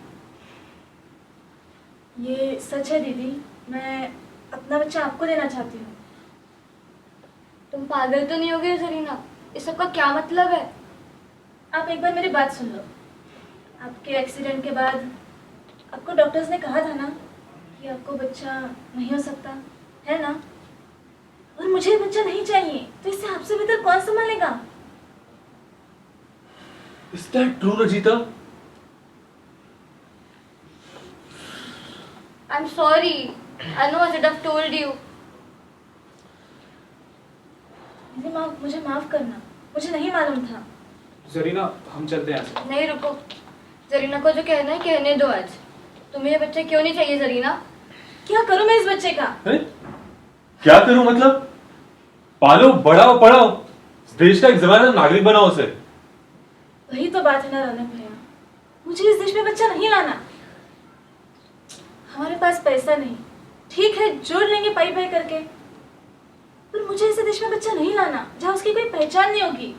ये सच है दीदी, मैं अपना बच्चा आपको देना चाहती हूँ। तुम पागल तो नहीं हो गए जरीना? इस सब का क्या मतलब है? आप एक बार मेरी बात सुन लो। आपके एक्सीडेंट के बाद आपको डॉक्टर्स ने कहा था ना कि आपको बच्चा नहीं हो सकता, है ना? और मुझे ये बच्चा नहीं चाहिए, तो इससे आपसे बेहतर कौन संभालेगा? Is that true, Ranjita? I'm sorry. I know I should have told you. दीदी मुझे माफ करना, मुझे नहीं मालूम था। जरीना हम चलते हैं यहाँ से। नहीं रुको, जरीना को जो कहना है कहने दो आज। तुम्हें ये बच्चा क्यों नहीं चाहिए जरीना? क्या करूं मैं इस बच्चे का? क्या करूं मतलब? पालो, बढ़ाओ, पढ़ाओ, देश का एक जिम्मेदार नागरिक बनाओ उसे। वही तो बात है ना रौनक भैया, मुझे इस देश में बच्चा नहीं लाना। हमारे पास पैसा नहीं, ठीक है जोड़ लेंगे पाई पाई करके, पर मुझे इस देश में बच्चा नहीं लाना जहाँ उसकी कोई पहचान नहीं होगी।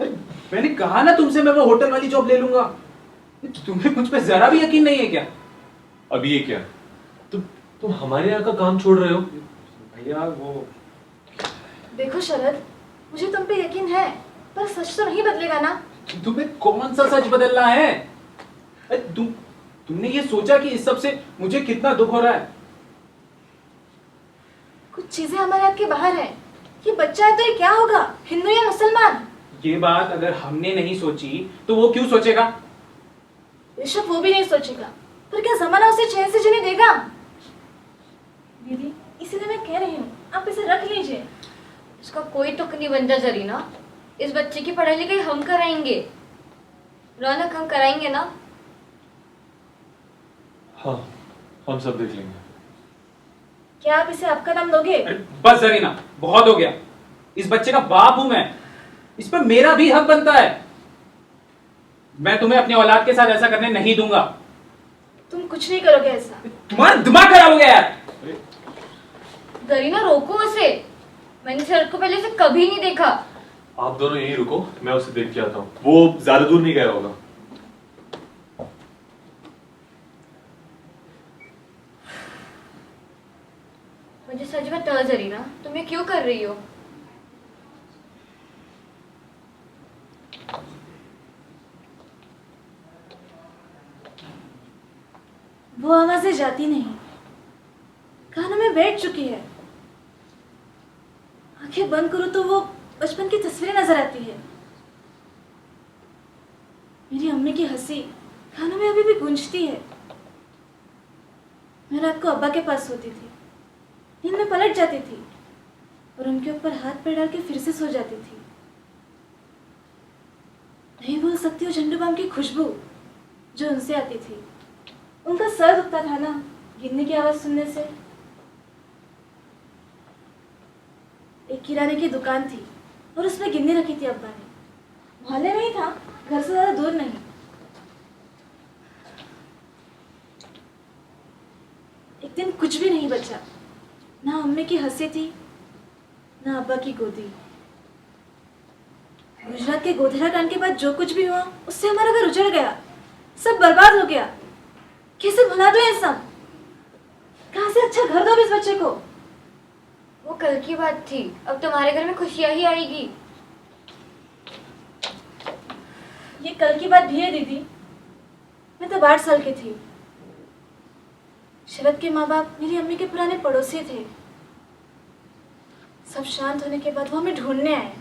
मैंने कहा ना तुमसे, मैं वो होटल वाली जॉब ले लूंगा। तुम्हें मुझ पे जरा भी यकीन नहीं है क्या? अभी ये क्या? तुम हमारे यहाँ का काम छोड़ रहे हो? भैया वो देखो शरद, मुझे तुम पे यकीन है, पर सच तो नहीं बदलेगा ना? तुम्हें कौन सा सच बदलना है? तुमने ये सोचा कि इस सब से मुझे कितना दुख हो रहा है? कुछ चीजें हमारे हाथ के बाहर है। ये बच्चा है तो ये क्या होगा, हिंदू या मुसलमान? ये बात अगर हमने नहीं सोची तो वो क्यों सोचेगा? ऋषभ वो भी नहीं सोचेगा, पर क्या जमाना उसे चैन से जीने देगा? दीदी इसीलिए मैं कह रही हूँ, आप इसे रख लीजिए। इसका कोई तुक नहीं बनता जरीना। इस बच्चे की पढ़ाई लिखाई हम कराएंगे, रौनक हम कराएंगे ना? हाँ, हम सब देख लेंगे। क्या आप इसे आपका नाम दोगे? बस जरीना, बहुत हो गया। इस बच्चे का बाप हूं मैं, इस पर मेरा भी हक बनता है। मैं तुम्हें अपनी औलाद के साथ ऐसा करने नहीं दूंगा। तुम कुछ नहीं करोगे ऐसा। तुम्हारा दिमाग खराब हो गया यार। जरीना रोको उसे, मैंने शरद को पहले से कभी नहीं देखा। आप दोनों यहीं रुको, मैं उसे देख के आता हूँ। वो ज्यादा दूर नहीं गया होगा। मुझे सच बताओ जरीना, तुम ये क्यों कर रही हो? वो आवाजें जाती नहीं, कानों में बैठ चुकी है। आंखें बंद करो तो वो बचपन की तस्वीरें नजर आती है। मेरी अम्मी की हंसी कानों में अभी भी गूंजती है। मैं रात को अब्बा के पास सोती थी, नींद में पलट जाती थी और उनके ऊपर हाथ पैर डाल के फिर से सो जाती थी। नहीं भूल सकती हूँ झंडू बाम की खुशबू जो उनसे आती थी। उनका सर दुखता था ना गिनने की आवाज सुनने से। एक किराने की दुकान थी और उसमें गिन्नी रखी थी अब्बा ने। मोहल्ले में ही था, घर से ज्यादा दूर नहीं। एक दिन कुछ भी नहीं बचा, ना अम्मी की हंसी थी ना अब्बा की गोदी। गुजरात के गोधरा कांड के बाद जो कुछ भी हुआ उससे हमारा घर उजड़ गया, सब बर्बाद हो गया। कैसे भुला दो ये सब? कहाँ से अच्छा घर दो इस बच्चे को? वो कल की बात थी, अब तुम्हारे घर में खुशियां ही आएगी। ये कल की बात भी है दीदी। मैं तब 8 साल की थी। शरद के माँ बाप मेरी अम्मी के पुराने पड़ोसी थे। सब शांत होने के बाद वो हमें ढूंढने आए।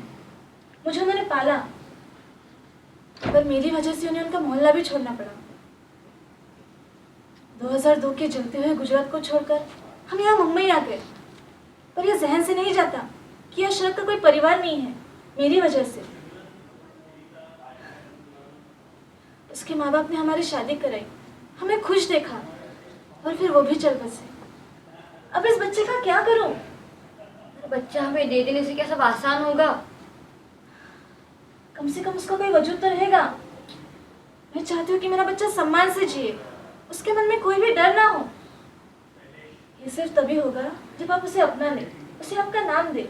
मुझे उन्होंने पाला, पर मेरी वजह से उन्हें उनका मोहल्ला भी छोड़ना पड़ा। 2002 के जलते हुए गुजरात को छोड़कर हम यहाँ मुंबई आ गए, पर यह जहन से नहीं जाता कि यह शरद का कोई परिवार नहीं है, मेरी वजह से। उसके माँ बाप ने हमारी शादी कराई, हमें खुश देखा, और फिर वो भी चल बसे। अब इस बच्चे का क्या करूं? बच्चा हमें दे देने से क्या सब आसान होगा? कम से कम उसका कोई वजूद तो रहेगा। मैं चाहती हूँ कि मेरा बच्चा सम्मान से जिए, उसके मन में कोई भी डर ना हो। ये सिर्फ तभी होगा जब आप उसे अपना लें, उसे आपका नाम दें,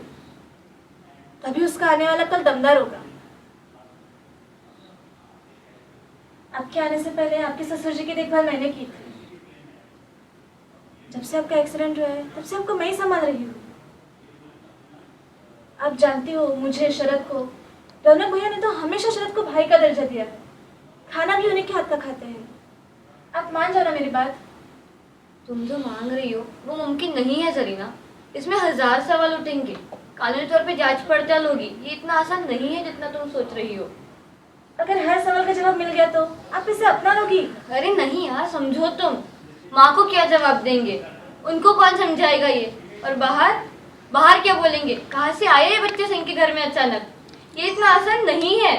तभी उसका आने वाला कल दमदार होगा। आपके आने से पहले आपके ससुर जी की देखभाल मैंने की थी। जब से आपका एक्सीडेंट हुआ है तब से आपको मैं ही संभाल रही हूँ। आप जानती हो, मुझे, शरद को, रौनक भैया ने तो हमेशा शरद को भाई का दर्जा दिया है। खाना भी उन्हीं के हाथ का खाते हैं। आप मान जाओ ना मेरी बात। तुम जो मांग रही हो वो मुमकिन नहीं है जरीना। इसमें 1000 सवाल उठेंगे, कानूनी तौर पे जांच पड़ताल होगी। ये इतना आसान नहीं है जितना तुम सोच रही हो। अगर हर सवाल का जवाब मिल गया तो आप इसे अपना लोगी? अरे नहीं यार, समझो तुम। माँ को क्या जवाब देंगे? उनको कौन समझाएगा ये? और बाहर क्या बोलेंगे? कहाँ से आए ये बच्चे सिंह के घर में अचानक? ये इतना आसान नहीं है।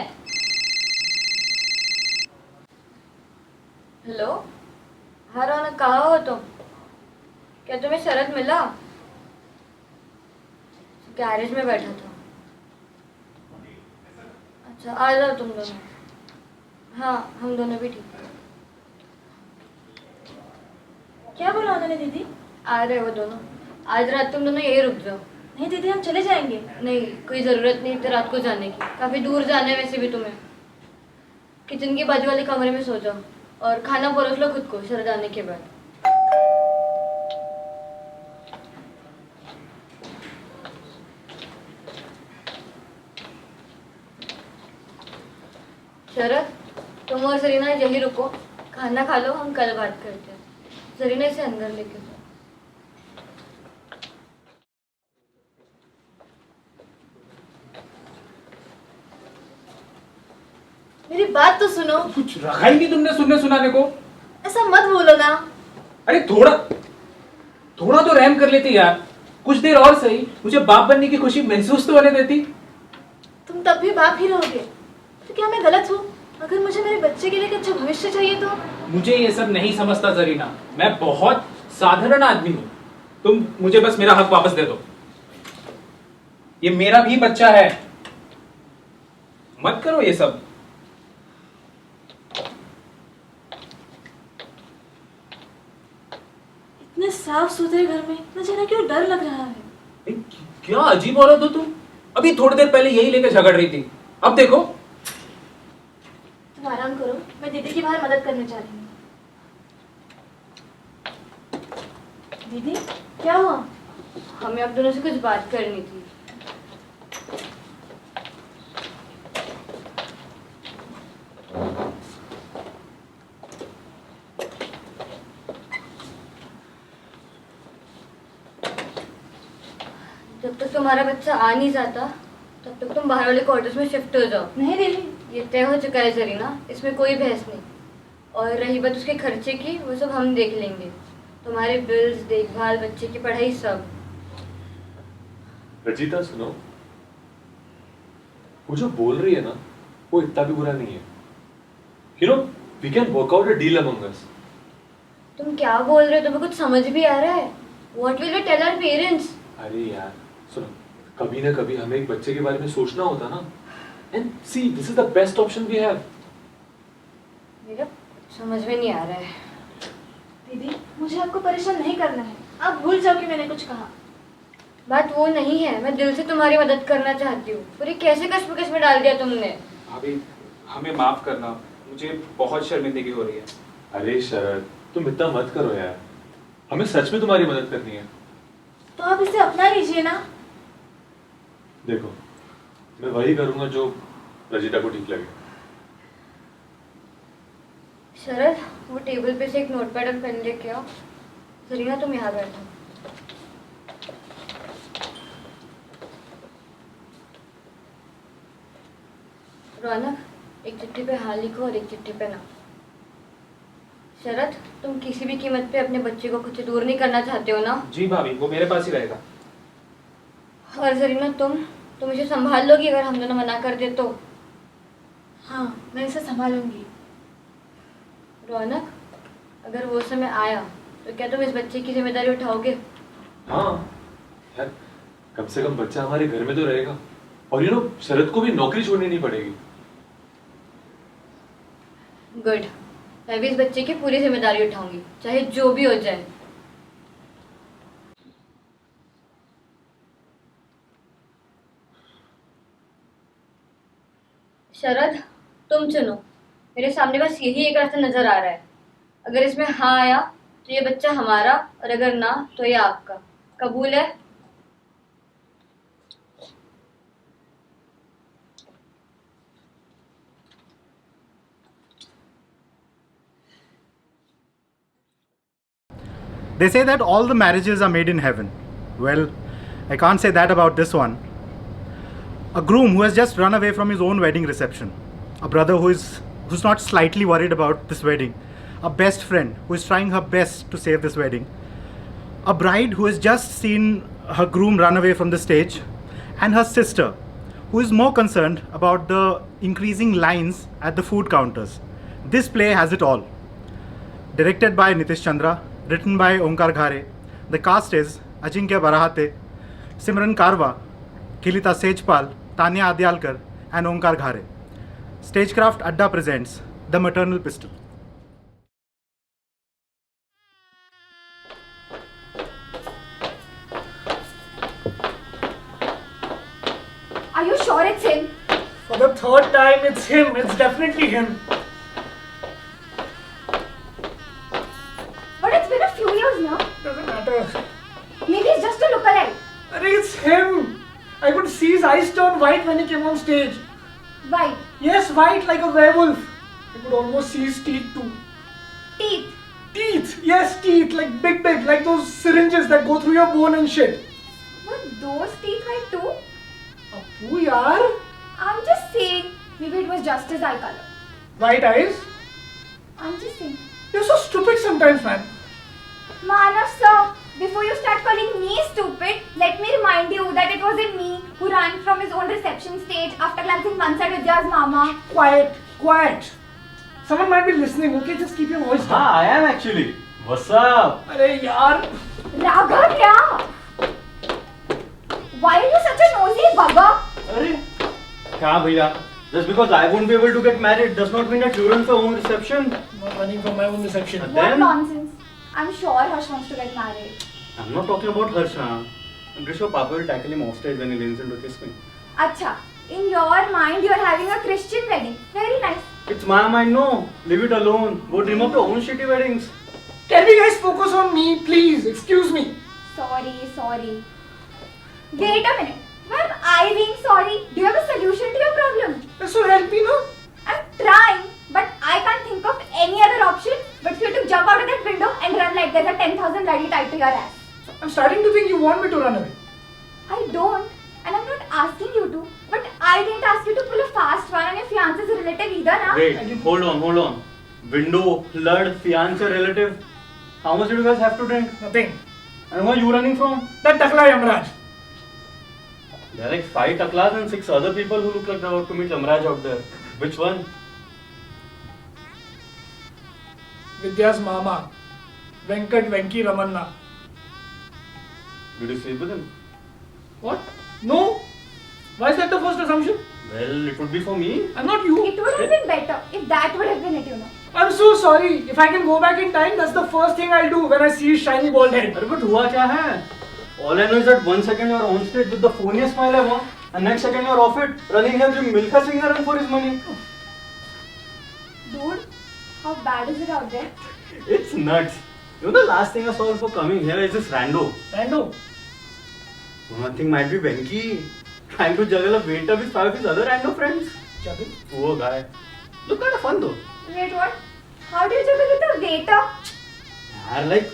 हेलो, हाँ रौनक, कहाँ हो तुम? क्या तुम्हें शरद मिला? गैरेज में बैठा था। अच्छा, आ जाओ तुम दोनों। हाँ, हम दोनों भी ठीक है। क्या बोला उन्होंने दीदी? आ रहे हो दोनों? आज रात तुम दोनों यही रुक जाओ। नहीं दीदी, हम चले जाएंगे। नहीं, कोई ज़रूरत नहीं थी रात को जाने की। काफ़ी दूर जाना है वैसे भी तुम्हें। किचन के बाजू वाले कमरे में सो जाओ और खाना परोस लो खुद को शरद आने के बाद। शरद, तुम और जरीना यही रुको, खाना खा लो, हम कल बात करते हैं। जरीना इसे अंदर लेके जाओ। मेरी बात तो सुनो। कुछ रखा ही नहीं तुमने सुनने सुनाने को। ऐसा मत बोलो ना। अरे थोड़ा तो रहम कर लेती यार। कुछ देर और सही, मुझे बाप बनने की खुशी महसूस तो होने देती। तुम तब भी बाप ही रहोगे, तो क्या मैं गलत हूँ? अगर मुझे मेरे बच्चे के लिए एक अच्छा भविष्य चाहिए तो? मुझे ये सब नहीं समझता जरीना, मैं बहुत साधारण आदमी हूँ। तुम मुझे बस मेरा हक वापस दे दो। ये मेरा भी बच्चा है, मत करो ये सब। इतने साफ सुथरे घर में न जाने क्यों डर लग रहा है। क्या अजीब औरत हो तुम। अभी थोड़ी देर पहले यही लेकर झगड़ रही थी, अब देखो। तुम आराम करो, मैं दीदी की बाहर मदद करने जा रही हूँ। दीदी, क्या हुआ? हमें आप दोनों से कुछ बात करनी थी। जब तक तुम्हारा बच्चा आ नहीं जाता तब तक तुम बाहर वाले क्वार्टर्स में शिफ्ट हो जाओ। नहीं दीदी, ये तय हो चुका है जरीना, इसमें कोई बहस नहीं। और रही बात उसके खर्चे की, वो सब हम देख लेंगे। तुम्हारे बिल्स, देखभाल, बच्चे की पढ़ाई, सब। रजिता सुनो, वो जो बोल रही है ना, वो इतना भी बुरा नहीं है। You know, we can work out a deal among us. तुम क्या बोल रहे हो? तुम्हें कुछ समझ भी आ रहा है? What will we tell our parents? अरे यार सुनो, कभी ना कभी हमें एक बच्चे के बारे में सोचना होता ना। And see, this is the best option we have. मेरा समझ में नहीं आ रहा है। दीदी, मुझे आपको परेशान नहीं करना है। आप भूल जाओ कि मैंने कुछ कहा। बात वो नहीं है, मैं दिल से तुम्हारी मदद करना चाहती हूँ। पर ये कैसे कश्मकश में डाल दिया तुमने? भाभी, हमें माफ करना, मुझे बहुत शर्मिंदगी हो रही है। अरे शरद, तुम इतना मत करो यार, हमें सच में तुम्हारी मदद करनी है। तो आप इसे अपना लीजिए ना। देखो, मैं वही करूंगा जो रजिता को ठीक लगे। शरद, वो टेबल पे से एक नोटपैड और पेन लेके आओ। जरीना, तुम यहाँ बैठो। रौनक एक चिट्ठी पे हाँ लिखो और एक चिट्ठी पे ना। शरद, तुम किसी भी कीमत पे अपने बच्चे को खुद से दूर नहीं करना चाहते हो ना? जी भाभी, वो मेरे पास ही रहेगा। और जरीना तुम इसे संभाल लोगी अगर हम दोनों मना कर दे तो? हाँ, मैं इसे संभालूंगी। रौनक, अगर वो समय आया तो क्या तुम इस बच्चे की जिम्मेदारी उठाओगे? हाँ यार, कम से कम बच्चा हमारे घर में तो रहेगा, और शरद को भी नौकरी छोड़नी नहीं पड़ेगी। गुड, मैं भी इस बच्चे की पूरी जिम्मेदारी उठाऊंगी, चाहे जो भी हो जाए। शरद, तुम चुनो। मेरे सामने बस यही एक रास्ता नजर आ रहा है। अगर इसमें हाँ आया तो ये बच्चा हमारा, और अगर ना तो ये आपका। कबूल है? They say that all the marriages are made in heaven. Well, I can't say that about this one. A groom who has just run away from his own wedding reception. A brother who's not slightly worried about this wedding. A best friend who is trying her best to save this wedding. A bride who has just seen her groom run away from the stage. And her sister, who is more concerned about the increasing lines at the food counters. This play has it all. Directed by Nitish Chandra, written by Omkar Ghare. The cast is Ajinkya Barahate, Simran Karwa, Kilita Sejpal, Tanya Adyalkar, and Omkar Ghare. Stagecraft Adda presents The Maternal Pistol. Are you sure it's him? For the third time, it's him. It's definitely him. But it's been a few years now. Doesn't matter. Maybe it's just a lookalike. It's him. I could see his eyes turn white when he came on stage. White? Yes, white like a werewolf. I could almost see his teeth too. Teeth? Teeth! Yes, teeth. Like big, like those syringes that go through your bone and shit. Were those teeth white too? Appu yaar. I'm just saying. Maybe it was just his eye color. White eyes? I'm just saying. You're so stupid sometimes, man. Manav sir, before you start calling me stupid, let me remind you that it wasn't me who ran from his own reception stage after glancing once at Vidya's mama. Quiet. Someone might be listening, okay? Just keep your voice down. हाँ, I am actually. What's up? अरे यार. Raghav, kya? Why are you such a nosy bugger? अरे क्या भैया? Just because I won't be able to get married does not mean that you run for own reception. Not running for my own reception. What nonsense. I'm sure Harsh wants to get married. I'm not talking about Harsha. I'm pretty sure Papa will tackle him off stage when he leans in to kiss me. Acha, in your mind you're having a Christian wedding. Very nice. It's my mind, no. Leave it alone. Go dream of your own shitty weddings. Can we guys focus on me, please? Excuse me. Sorry. Wait a minute. Why am I being sorry? Do you have a solution to your problem? So help me, no? I'm trying, but I can't think of any other option but for you to jump out of that window and run like there's a 10,000 lady tied to your ass. I'm starting to think you want me to run away. I don't, and I'm not asking you to, but I didn't ask you to pull a fast one on your fiance's relative either, na? Wait, hold on. Window, flood, fiance, relative. How much did you guys have to drink? Nothing. And who are you running from? That Takla Yamraj. There are like 5 Taklas and 6 other people who look like they're about to meet Yamraj out there. Which one? Vidya's mama, Venkat Venki Ramanna. Did you sleep with him? What? No. Why is that the first assumption? Well, it would be for me. I'm not you. It would have been better if that would have been it, you know. I'm so sorry. If I can go back in time, that's the first thing I'll do when I see his shiny bald head. But hua kya hai? All I know is that 1 second you're on stage with the phoniest smile ever, and next second you're off it, running here to Milka Singer and for his money. Dude, how bad is it out there? It's nuts. You know the last thing I saw before coming here is this rando. Rando? One thing might be Venki trying to juggle a waiter with 5 of his other rando friends. Juggle? Poor guy. Look kind of fun though. Wait, what? How do you juggle with a waiter? Yeah, like...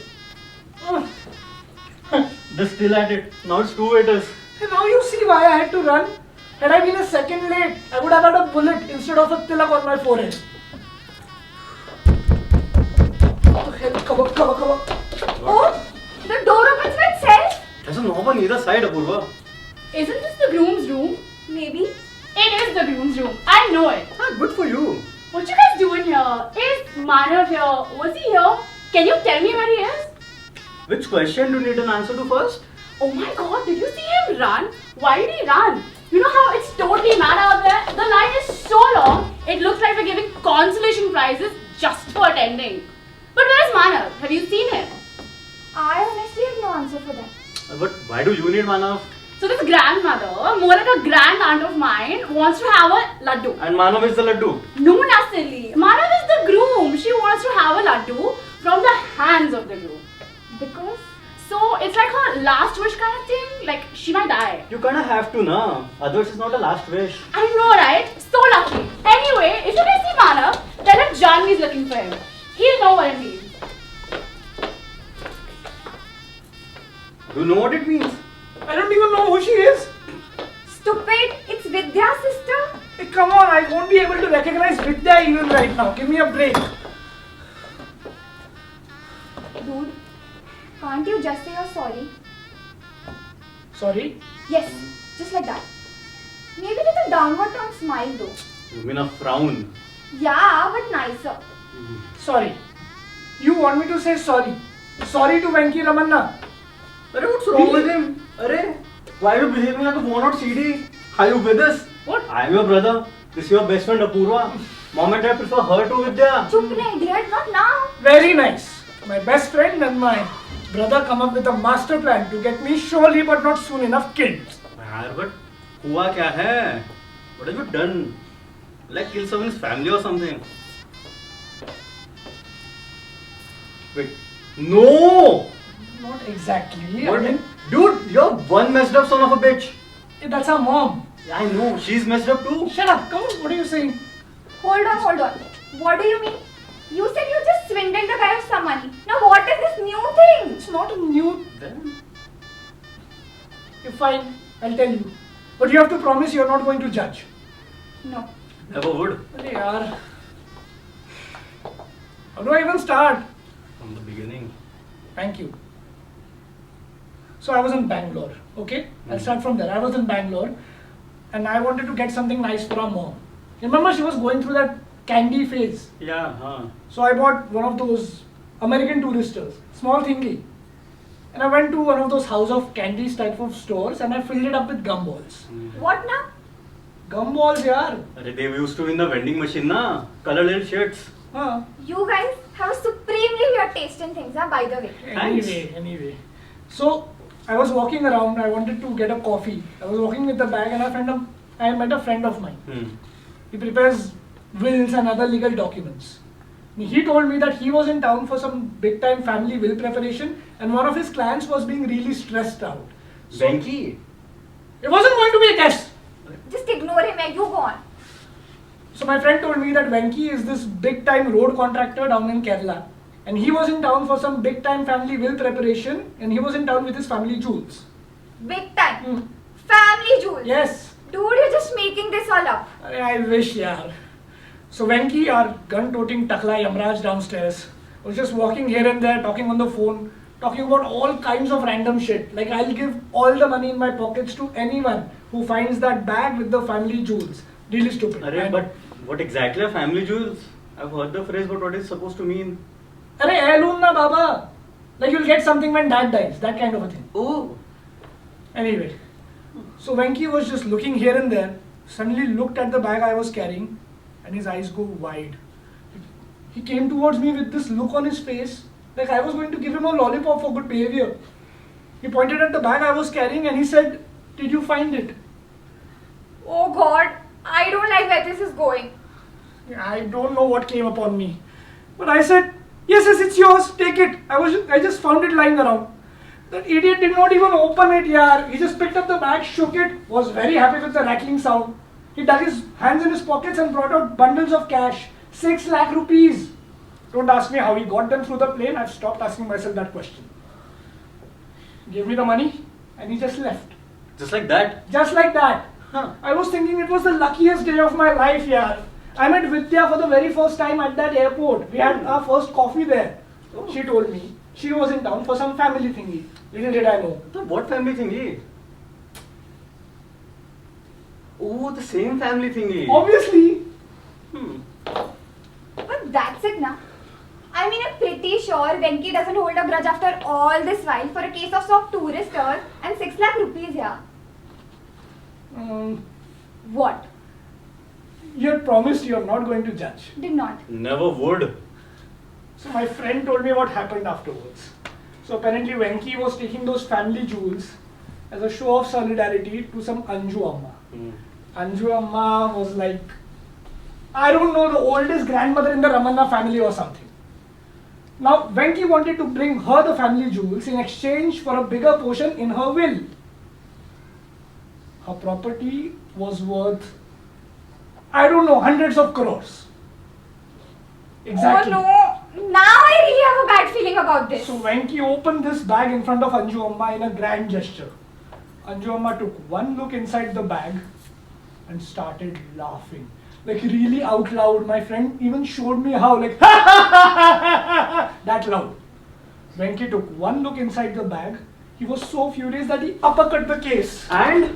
They're still at it. Now it's 2 waiters. And now you see why I had to run. Had I been a second late, I would have had a bullet instead of a tilak on my forehead. What the hell? Cover. Oh, the door opens by itself. There's a knob on either side, Apurva. Isn't this the groom's room? Maybe. It is the groom's room. I know it. Good for you. What you guys doing here? Is Manav here? Was he here? Can you tell me where he is? Which question do you need an answer to first? Oh my god, did you see him run? Why did he run? You know how it's totally mad out there? The line is so long, it looks like we're giving consolation prizes just for attending. But where's Manav? Have you seen him? I honestly have no answer for that. But why do you need Manav? So this grandmother, more like a grand aunt of mine, wants to have a laddu. And Manav is the laddu. No, not silly. Manav is the groom. She wants to have a laddu from the hands of the groom. Because? So it's like her last wish kind of thing. Like she might die. You kinda have to, na. Otherwise it's not a last wish. I know, right? So lucky. Anyway, if you guys see Manav, tell him Janvi is looking for him. He'll know what it means. Do you know what it means? I don't even know who she is. Stupid, it's Vidya's sister. Hey, come on, I won't be able to recognize Vidya even right now. Give me a break. Dude, can't you just say you're sorry? Sorry? Yes, just like that. Maybe with a downward turn smile though. You mean a frown? Yeah, but nicer. Sorry. You want me to say sorry? Sorry to Venki Ramanna. Arey, what's wrong with him? Arey, why are you behaving like a worn-out CD? Are you with us? What? I am your brother. This is your best friend Apurva. Mom and Dad prefer her to Vidya. Chup nahi, idiot, not now. Very nice. My best friend and my brother come up with a master plan to get me surely but not soon enough killed. यार, but हुआ क्या है? What have you done? Like kill someone's family or something? Wait, no! Not exactly. What? I mean, Dude, you're one messed up son of a bitch. that's our mom. Yeah, I know. She's messed up too. Shut up. Come on. What are you saying? Hold on. What do you mean? You said you just swindled the guy of some money. Now what is this new thing? It's not a new... Okay, fine. I'll tell you. But you have to promise you're not going to judge. No. Never would. Arey yaar. How do I even start? From the beginning. Thank you. So I was in Bangalore, okay? I'll start from there. I was in Bangalore and I wanted to get something nice for our mom. Remember she was going through that candy phase. Yeah, huh. So I bought one of those American Touristers, small thingy. And I went to one of those house of candies type of stores and I filled it up with gumballs. What now? Gumballs, yaar. Arey, they used to in the vending machine, na? Color little shirts. Huh. You guys have a supremely weird taste in things, by the way. Anyway. So I was walking around, I wanted to get a coffee. I was walking with the bag and I met a friend of mine. He prepares wills and other legal documents. He told me that he was in town for some big time family will preparation and one of his clients was being really stressed out. So Venki? It wasn't going to be a guess. Just ignore him, you go on. So my friend told me that Venki is this big time road contractor down in Kerala. And he was in town for some big time family will preparation and he was in town with his family jewels. Big time. Family jewels. Yes. Dude, you're just making this all up. I wish, yaar. So Venki, our gun-toting Takla Yamraj downstairs, was just walking here and there, talking on the phone, talking about all kinds of random shit. Like, I'll give all the money in my pockets to anyone who finds that bag with the family jewels. Really stupid. Arey, but what exactly are family jewels? I've heard the phrase, but what is it supposed to mean? Arey, heirloom na baba. Like, you'll get something when dad dies. That kind of a thing. Oh. Anyway. So Venki was just looking here and there, suddenly looked at the bag I was carrying, and his eyes go wide. He came towards me with this look on his face, like I was going to give him a lollipop for good behavior. He pointed at the bag I was carrying and he said, "Did you find it?" Oh God, I don't like where this is going. I don't know what came upon me. But I said, yes, it's yours, take it. I just found it lying around. That idiot did not even open it, yaar. He just picked up the bag, shook it, was very happy with the rattling sound. He dug his hands in his pockets and brought out bundles of cash. 6 lakh rupees. Don't ask me how he got them through the plane. I've stopped asking myself that question. He gave me the money and he just left. Just like that? Just like that. I was thinking it was the luckiest day of my life, yaar. I met Vidya for the very first time at that airport. We had our first coffee there. She told me she was in town for some family thingy. Little did I know. What family thingy? Oh, the same family thingy. Obviously. But that's it now. I mean, I'm pretty sure Venki doesn't hold a grudge after all this while for a case of soft tourist tour and 6 lakh rupees, yeah. What? You had promised you're not going to judge. Did not. Never would. So my friend told me what happened afterwards. So apparently Venki was taking those family jewels as a show of solidarity to some Anju Amma. Anju Amma was like, I don't know, the oldest grandmother in the Ramanna family or something. Now Venki wanted to bring her the family jewels in exchange for a bigger portion in her will. Her property was worth, I don't know, hundreds of crores. Exactly. Oh no, now I really have a bad feeling about this. So Venki opened this bag in front of Anju Amma in a grand gesture. Anju Amma took one look inside the bag and started laughing. Like really out loud. My friend even showed me how, like that loud. Venki took one look inside the bag. He was so furious that he uppercut the case. And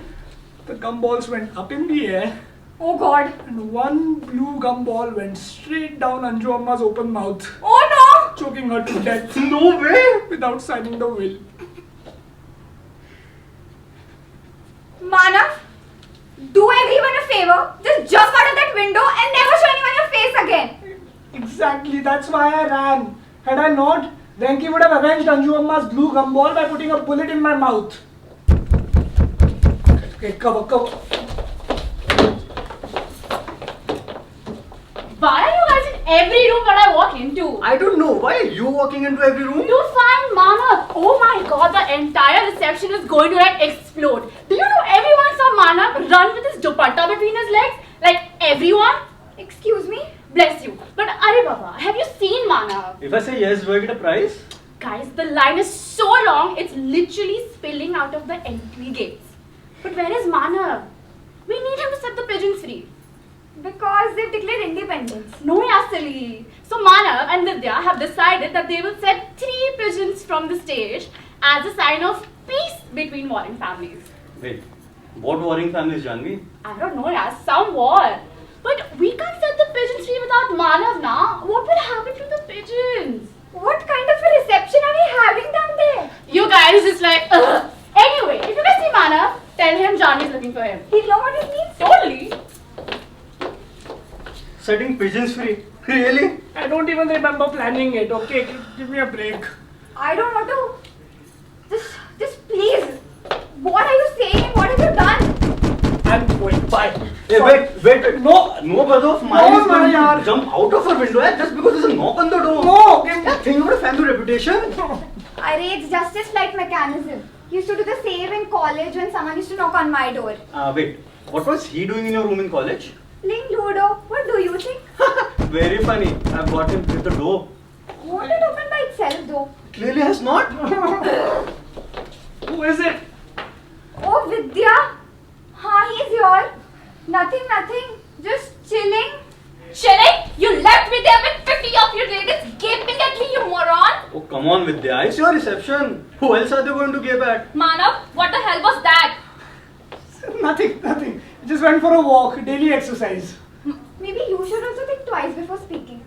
the gumballs went up in the air. Oh God. And one blue gumball went straight down Anju Amma's open mouth. Oh no! Choking her to death. No way! Without signing the will. Manav, do everyone a favor. Just jump out of that window and never show anyone your face again. Exactly, that's why I ran. Had I not, Venki would have avenged Anju Amma's blue gumball by putting a bullet in my mouth. Okay, cover. Why are you guys in every room that I walk into? I don't know. Why are you walking into every room? You find Manav. Oh my god, the entire reception is going to like explode. Do you know everyone saw Manav run with his dupatta between his legs? Like everyone? Excuse me? Bless you. But Are Baba, have you seen Manav? If I say yes, do I get a prize? Guys, the line is so long, it's literally spilling out of the entry gates. But where is Manav? We need him to set the pigeons free. Because they've declared independence. No, yeah, silly. So Manav and Vidya have decided that they will set 3 pigeons from the stage as a sign of peace between warring families. Wait, what warring families, Janvi? I don't know, yeah, some war. But we can't set the pigeons free without Manav now. What will happen to the pigeons? What kind of a reception are we having down there? You guys is like, ugh. Anyway, if you guys see Manav, tell him Johnny is looking for him. He'll know what it means. Totally. Setting pigeons free? Really? I don't even remember planning it. Okay, give me a break. I don't want to. Just please. What are you saying? What have you done? I'm going. Bye. Hey, wait. No. No brother of mine No, is going yaar. to jump out of a window just because there's a knock on the door. No. Think about a family reputation. It's just a slight mechanism. Used to do the same in college when someone used to knock on my door. Wait, what was he doing in your room in college? Playing Ludo. What do you think? Very funny. I've got him with the door. Won't it open by itself though? Clearly has not. Who is it? Oh, Vidya. He's here. Nothing. Just chilling. Chilling? You left me there with 50 of your ladies gaping at me, you moron! Oh, come on, Vidya. It's your reception. Who else are they going to gape at? Manav, what the hell was that? Nothing. Just went for a walk, daily exercise. Maybe you should also think twice before speaking.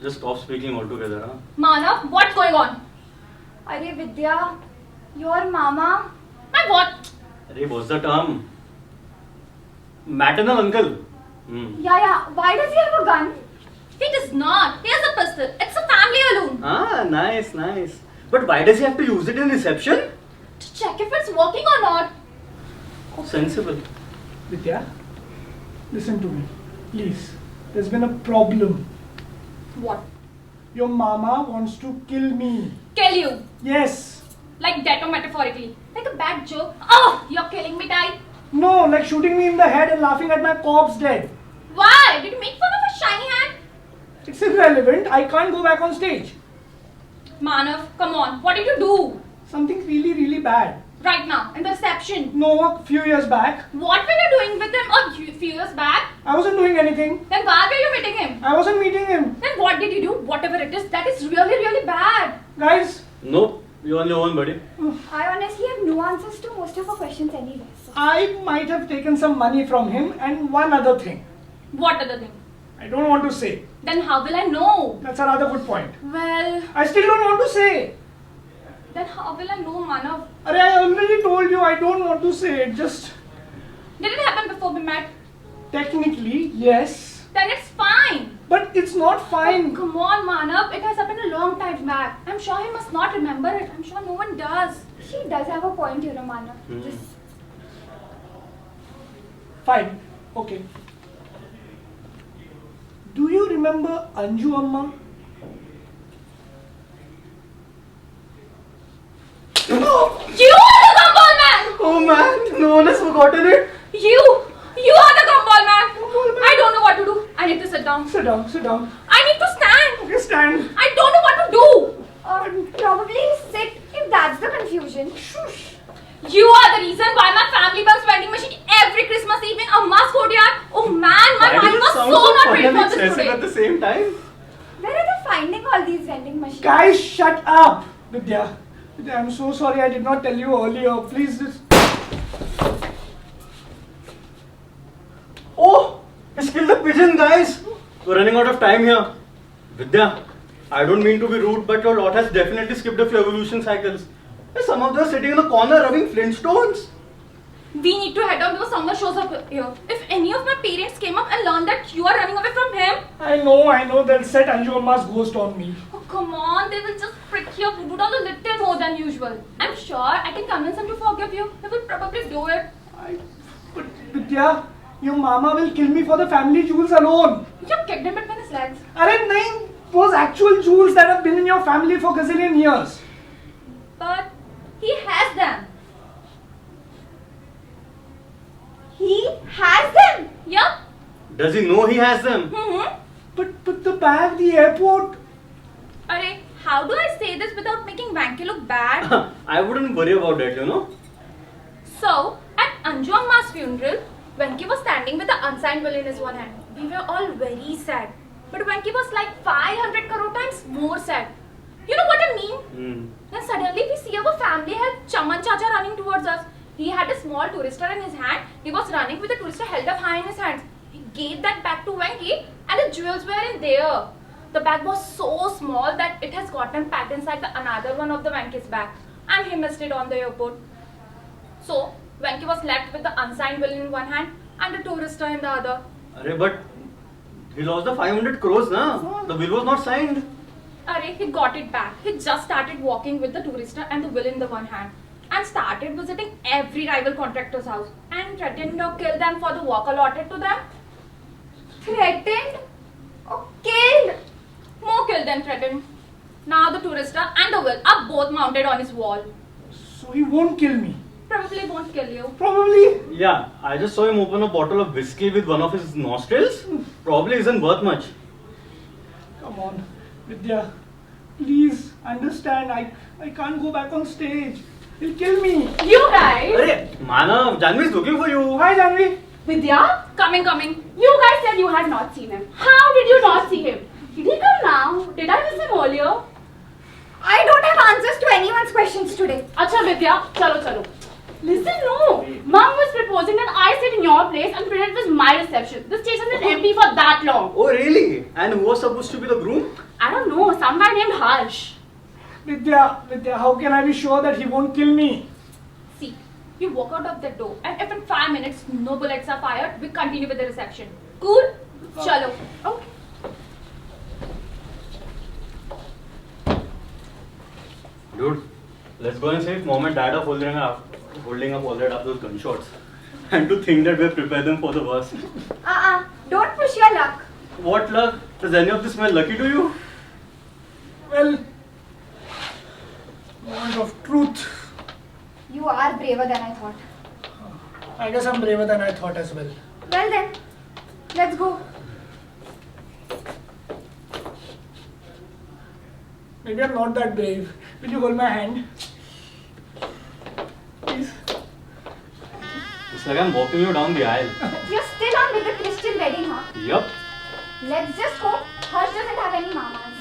Just stop speaking altogether, huh? Manav, what's going on? Arey Vidya, your mama. My what? Arey, what's the term? Maternal uncle. Yeah. Why does he have a gun? He does not. He has a pistol. It's a family heirloom. Ah, nice. But why does he have to use it in reception? To check if it's working or not. How sensible. Vidya, listen to me. Please. There's been a problem. What? Your mama wants to kill me. Kill you? Yes. Like that or metaphorically? Like a bad joke? Oh, you're killing me type? No, like shooting me in the head and laughing at my corpse dead. Why? Did you make fun of a shiny hand? It's irrelevant. I can't go back on stage. Manav, come on. What did you do? Something really bad. Right now, in the reception. No, a few years back. What were you doing Few years back? I wasn't doing anything. Then why were you meeting him? I wasn't meeting him. Then what did you do? Whatever it is, that is really, really bad. Guys. Nope, you're on your own, buddy. I honestly have no answers to most of our questions anyway. I might have taken some money from him and one other thing. What other thing? I don't want to say. Then how will I know? That's another good point. Well, I still don't want to say. then how will I know, Manav? Arey, I already told you I don't want to say it. Just Did it happen before we met? technically, yes. Then it's fine. But it's not fine. Oh, come on, Manav. It has happened a long time back. I'm sure he must not remember it. I'm sure no one does. She does have a point here, Amana. Just Fine. Okay. Do you remember Anju Amma? You are the gumball man! Oh man, no one has forgotten it. You are the gumball man! I don't know what to do. I need to sit down. Sit down, sit down. I need to stand. Okay, stand. I don't know what to do. probably sit if that's the confusion. You are the reason why my family buys vending machine every Christmas Eve in Amma's courtyard. Oh man, my mind was so not ready for this today. At the same time. Where are they finding all these vending machines? Guys, shut up. Vidya, I'm so sorry I did not tell you earlier. Please just... Oh, he's killed the pigeon, guys. We're running out of time here. Vidya, I don't mean to be rude, but your lot has definitely skipped a few evolution cycles. Some of them are sitting in the corner rubbing Flintstones. We need to head down because someone shows up here. If any of my parents came up and learned that you are running away from him. I know, they'll set Anju Amma's ghost on me. Oh, come on, they will just prick your voodoo doll a little more than usual. I'm sure I can convince them to forgive you. They will probably do it. But Vidya, your mama will kill me for the family jewels alone. You kicked him between his legs. Arey, nahin, those actual jewels that have been in your family for gazillion years. But he has them. He has them? Yeah. Does he know he has them? But the bag, the airport. Arey, how do I say this without making Vanki look bad? I wouldn't worry about that, you know. So, at Anju Amma's funeral, Venki was standing with the unsigned will in his one hand. We were all very sad. But Venki was like 500 crore times more sad. You know what I mean? Then suddenly we see our family had Chaman Chacha running towards us. He had a small tourister in his hand. He was running with the tourister held up high in his hands. He gave that bag to Venki and the jewels were in there. The bag was so small that it has gotten packed inside the another one of the Venki's bag. And he missed it on the airport. So, Venki was left with the unsigned will in one hand and the tourister in the other. But he lost the 500 crores, na? The will was not signed. Arey, he got it back. He just started walking with the tourister and the will in the one hand and started visiting every rival contractor's house and threatened to kill them for the work allotted to them. Threatened? Or killed? More killed than threatened. Now the tourister and the will are both mounted on his wall. So he won't kill me. Probably won't kill you. Probably. Yeah, I just saw him open a bottle of whiskey with one of his nostrils. Probably isn't worth much. Come on, Vidya. Please understand. I can't go back on stage. He'll kill me. You guys. Arey, Manav, Janvi is looking for you. Hi, Janvi. Vidya, coming. You guys said you had not seen him. How did you not see him? Did he come now? Did I miss him earlier? I don't have answers to anyone's questions today. Acha Vidya, chalo. Listen, no. Mom was proposing that I sit in your place and pretend it was my reception. The station is empty for that long. Oh, really? And who was supposed to be the groom? I don't know. Some guy named Harsh. Vidya, how can I be sure that he won't kill me? See, you walk out of that door and if in 5 minutes no bullets are fired, we continue with the reception. Cool? Chalo. Okay. Dude, let's go and see if mom and dad are holding up all that up those gunshots. And to think that we've prepared them for the worst. Don't push your luck. What luck? Does any of this smell lucky to you? Well, moment of truth. You are braver than I thought. I guess I'm braver than I thought as well. Well then, let's go. Maybe I'm not that brave. Will you hold my hand? Please. It's like I'm walking you down the aisle. You're still on with wedding, huh? Yup. Let's just hope Harsh doesn't have any mamas.